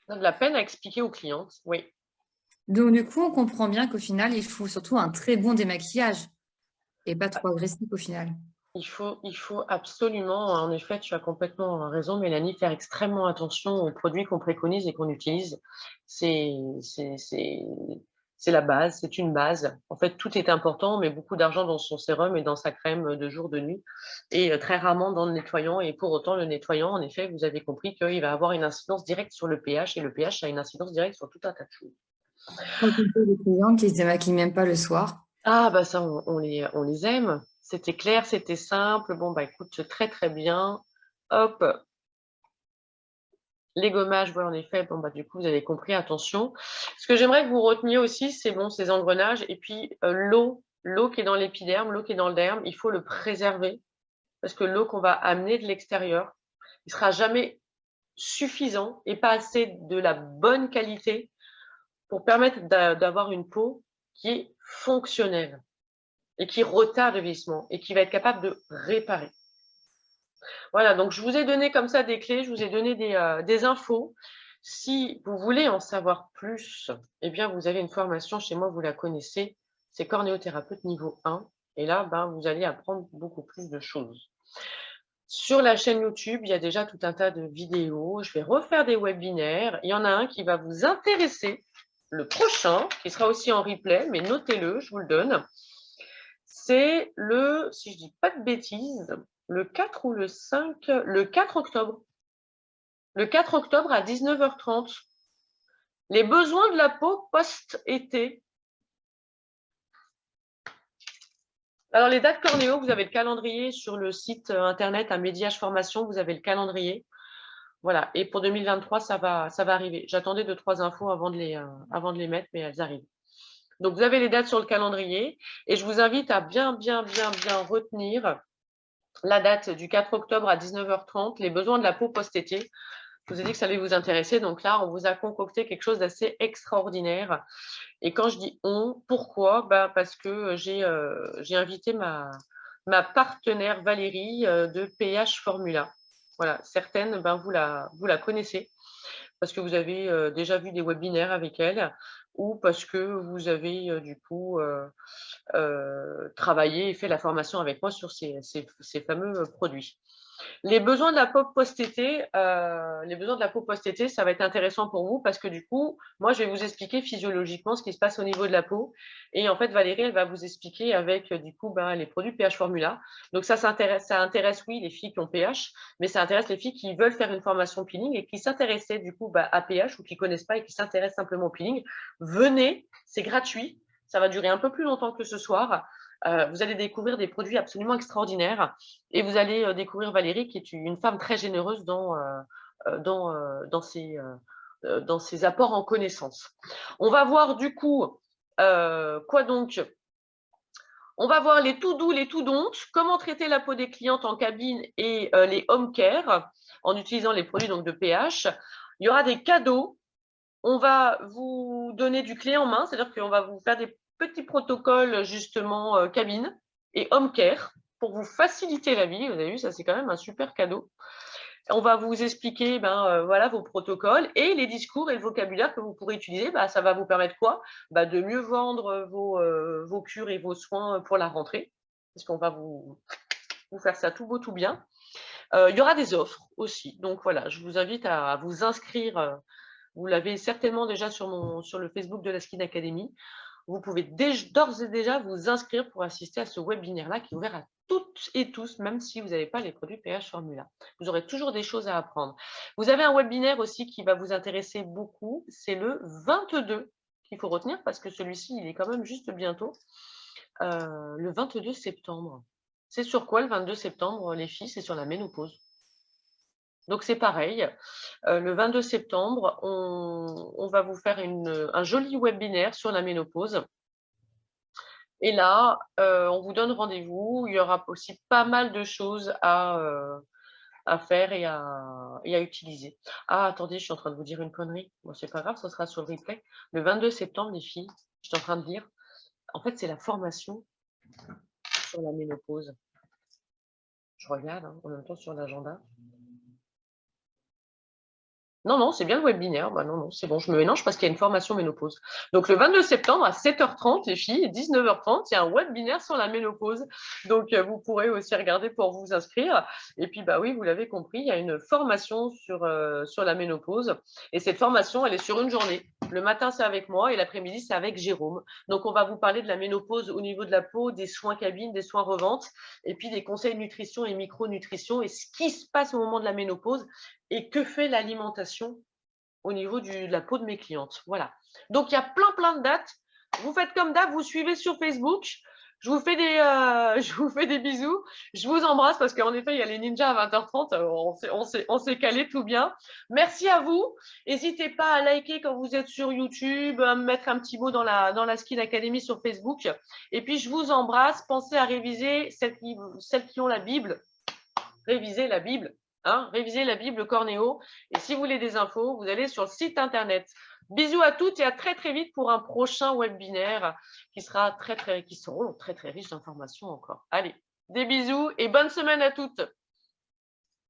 On a de la peine à expliquer aux clientes, oui. Donc, du coup, on comprend bien qu'au final, il faut surtout un très bon démaquillage et pas trop agressif au final. Il faut absolument, en effet, tu as complètement raison, Mélanie, faire extrêmement attention aux produits qu'on préconise et qu'on utilise. C'est la base, c'est une base. En fait, tout est important, mais beaucoup d'argent dans son sérum et dans sa crème de jour, de nuit, et très rarement dans le nettoyant. Et pour autant, le nettoyant, en effet, vous avez compris qu'il va avoir une incidence directe sur le pH, et le pH a une incidence directe sur tout un tas de choses. Quand on fait des clients qui se démaquillent même pas le soir. Ah, ça, on les aime. C'était clair, c'était simple. Bon, écoute, très, très bien. Hop. Les gommages, en effet, du coup, vous avez compris, attention. Ce que j'aimerais que vous reteniez aussi, c'est ces engrenages. Et puis, l'eau qui est dans l'épiderme, l'eau qui est dans le derme, il faut le préserver. Parce que l'eau qu'on va amener de l'extérieur, il ne sera jamais suffisant et pas assez de la bonne qualité pour permettre d'avoir une peau qui est fonctionnelle et qui retarde le vieillissement et qui va être capable de réparer. Voilà, donc je vous ai donné comme ça des clés, je vous ai donné des infos. Si vous voulez en savoir plus, vous avez une formation chez moi, vous la connaissez, c'est cornéothérapeute niveau 1. Et là, vous allez apprendre beaucoup plus de choses. Sur la chaîne YouTube, il y a déjà tout un tas de vidéos. Je vais refaire des webinaires. Il y en a un qui va vous intéresser, le prochain, qui sera aussi en replay, mais notez-le, je vous le donne. C'est le, si je ne dis pas de bêtises, le 4 ou le 5, le 4 octobre. Le 4 octobre à 19h30. Les besoins de la peau post-été. Alors, les dates cornéo, vous avez le calendrier sur le site internet à Médiage Formation, vous avez le calendrier. Voilà, et pour 2023, ça va arriver. J'attendais 2-3 infos avant de les mettre, mais elles arrivent. Donc, vous avez les dates sur le calendrier et je vous invite à bien retenir la date du 4 octobre à 19h30, les besoins de la peau post-été. Je vous ai dit que ça allait vous intéresser. Donc là, on vous a concocté quelque chose d'assez extraordinaire. Et quand je dis on, pourquoi? Parce que j'ai invité ma partenaire Valérie de PH Formula. Voilà, certaines, vous la connaissez. parce que vous avez déjà vu des webinaires avec elle ou parce que vous avez du coup travaillé et fait la formation avec moi sur ces fameux produits. Les besoins de la peau post-été, ça va être intéressant pour vous parce que du coup, moi, je vais vous expliquer physiologiquement ce qui se passe au niveau de la peau. Et en fait, Valérie, elle va vous expliquer avec du coup les produits pH Formula. Donc ça intéresse, oui, les filles qui ont pH, mais ça intéresse les filles qui veulent faire une formation peeling et qui s'intéressaient du coup à pH ou qui ne connaissent pas et qui s'intéressent simplement au peeling. Venez, c'est gratuit. Ça va durer un peu plus longtemps que ce soir. Vous allez découvrir des produits absolument extraordinaires et vous allez découvrir Valérie qui est une femme très généreuse dans ses apports en connaissances. On va voir du coup quoi donc. On va voir les tout doux, les tout don'ts, comment traiter la peau des clientes en cabine et les home care en utilisant les produits donc, de pH. Il y aura des cadeaux. On va vous donner du clé en main, c'est-à-dire qu'on va vous faire des petits protocoles justement cabine et home care pour vous faciliter la vie. Vous avez vu, ça c'est quand même un super cadeau. On va vous expliquer voilà, vos protocoles et les discours et le vocabulaire que vous pourrez utiliser. Ça va vous permettre quoi? De mieux vendre vos cures et vos soins pour la rentrée, parce qu'on va vous faire ça tout beau, tout bien. Il y aura des offres aussi. Donc voilà, je vous invite à vous inscrire. Vous l'avez certainement déjà sur le Facebook de la Skin Academy. Vous pouvez d'ores et déjà vous inscrire pour assister à ce webinaire-là qui est ouvert à toutes et tous, même si vous n'avez pas les produits pH Formula. Vous aurez toujours des choses à apprendre. Vous avez un webinaire aussi qui va vous intéresser beaucoup. C'est le 22 qu'il faut retenir parce que celui-ci, il est quand même juste bientôt. Le 22 septembre. C'est sur quoi le 22 septembre, les filles? C'est sur la ménopause. Donc, c'est pareil. Le 22 septembre, on va vous faire un joli webinaire sur la ménopause. Et là, on vous donne rendez-vous. Il y aura aussi pas mal de choses à faire et à utiliser. Ah, attendez, je suis en train de vous dire une connerie. Bon, c'est pas grave, ça sera sur le replay. Le 22 septembre, les filles, je suis en train de dire. En fait, c'est la formation sur la ménopause. Je regarde en même temps sur l'agenda. Non, c'est bien le webinaire. Non, c'est bon, je me mélange parce qu'il y a une formation ménopause. Donc, le 22 septembre à 7h30, les filles, 19h30, il y a un webinaire sur la ménopause. Donc, vous pourrez aussi regarder pour vous inscrire. Et puis, oui, vous l'avez compris, il y a une formation sur la ménopause. Et cette formation, elle est sur une journée. Le matin, c'est avec moi et l'après-midi, c'est avec Jérôme. Donc, on va vous parler de la ménopause au niveau de la peau, des soins cabine, des soins revente, et puis des conseils nutrition et micronutrition et ce qui se passe au moment de la ménopause. Et que fait l'alimentation au niveau de la peau de mes clientes. Voilà. Donc, il y a plein de dates. Vous faites comme d'hab, vous suivez sur Facebook. Je vous fais des bisous. Je vous embrasse parce qu'en effet, il y a les ninjas à 20h30. On s'est calé tout bien. Merci à vous. N'hésitez pas à liker quand vous êtes sur YouTube, à me mettre un petit mot dans la Skin Academy sur Facebook. Et puis, je vous embrasse. Pensez à réviser celles qui ont la Bible. Révisez la Bible. Révisez la Bible Cornéo. Et si vous voulez des infos, vous allez sur le site internet. Bisous à toutes et à très vite pour un prochain webinaire qui seront très riches d'informations encore. Allez, des bisous et bonne semaine à toutes.